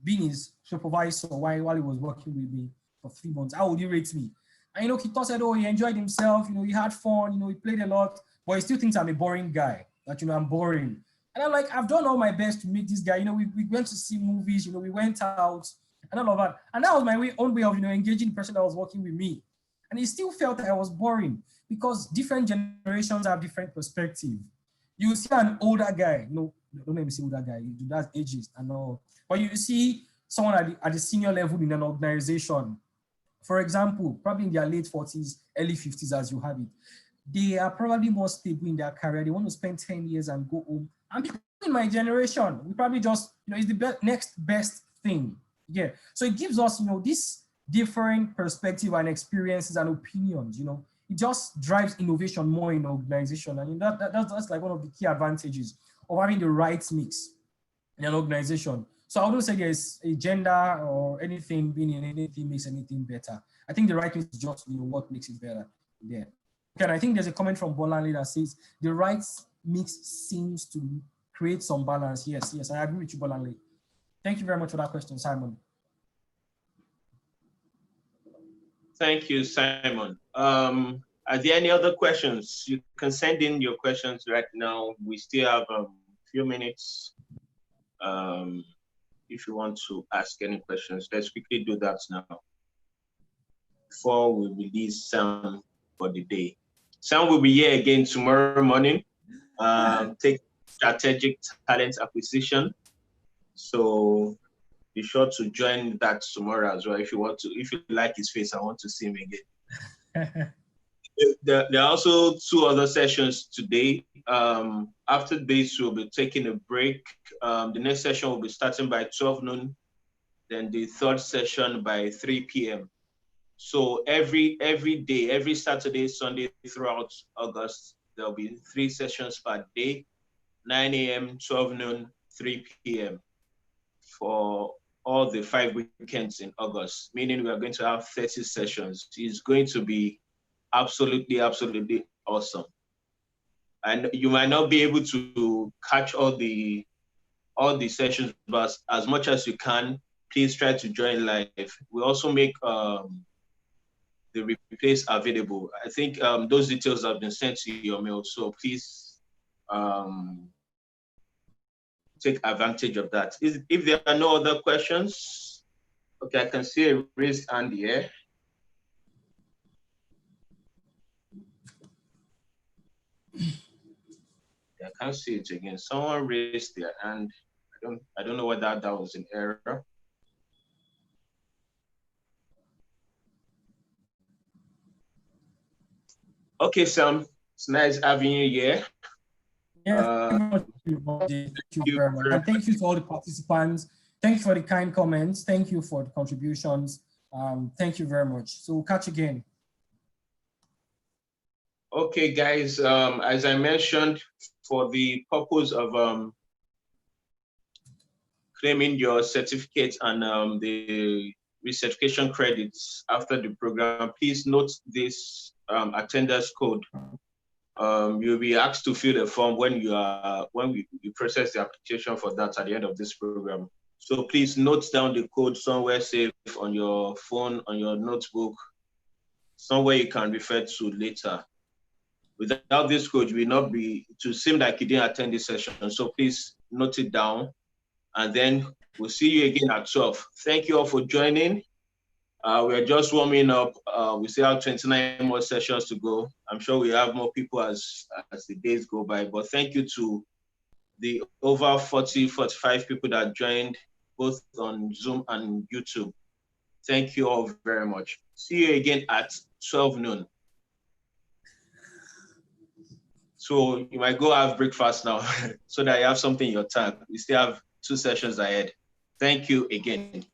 being his supervisor while he was working with me for 3 months? How would you rate me? And Kiton said, he enjoyed himself. He had fun. He played a lot, but he still thinks I'm a boring guy. That I'm boring. And I'm like, I've done all my best to make this guy. We went to see movies. We went out and all of that. And that was my own way of engaging the person that was working with me. And he still felt that I was boring because different generations have different perspective. You see an older guy, don't let me say older guy, that's ages and all. But you see someone at the senior level in an organization, for example, probably in their late 40s, early 50s, as you have it, they are probably more stable in their career. They want to spend 10 years and go home. And people in my generation, we probably just, it's the next best thing. Yeah. So it gives us, this different perspective and experiences and opinions, it just drives innovation more in the organization. And that's like one of the key advantages of having the right mix in an organization. So I wouldn't say there's a gender or anything being in anything makes anything better. I think the right mix is just what makes it better. Yeah. Okay, and I think there's a comment from Bolanle that says the right mix seems to create some balance. Yes, I agree with you, Bolanle. Thank you very much for that question, Simon. Thank you, Simon. Are there any other questions? You can send in your questions right now. We still have a few minutes. If you want to ask any questions, let's quickly do that now before we release Sam for the day. Sam will be here again tomorrow morning. Take strategic talent acquisition. So be sure to join that tomorrow as well. If you like his face, I want to see him again. There are also 2 other sessions today. After this, we'll be taking a break. The next session will be starting by 12 noon, then the 3rd session by 3 p.m. So every day, every Saturday, Sunday throughout August, there'll be 3 sessions per day, 9 a.m., 12 noon, 3 p.m. for all the 5 weekends in August, meaning we are going to have 30 sessions. It's going to be absolutely awesome. And you might not be able to catch all the sessions, but as much as you can, please try to join live. We also make the replays available. I think those details have been sent to your mail, so please take advantage of that. If there are no other questions, okay, I can see a raised hand here. I can't see it again. Someone raised their hand. I don't know whether that was an error. Okay, Sam, it's nice having you here. Thank you very much. And thank you to all the participants. Thank you for the kind comments. Thank you for the contributions. Thank you very much. So we'll catch again. Okay, guys, as I mentioned, for the purpose of claiming your certificate and the recertification credits after the program, please note this attendance code. You'll be asked to fill the form when we process the application for that at the end of this program. So please note down the code somewhere safe on your phone, on your notebook, somewhere you can refer to later. Without this code, you will not be, to seem like you didn't attend this session. So please note it down, and then we'll see you again at 12. Thank you all for joining. We're just warming up. We still have 29 more sessions to go. I'm sure we have more people as the days go by, but thank you to the over 40, 45 people that joined both on Zoom and YouTube. Thank you all very much. See you again at 12 noon. So you might go have breakfast now so that you have something in your tank. We still have 2 sessions ahead. Thank you again.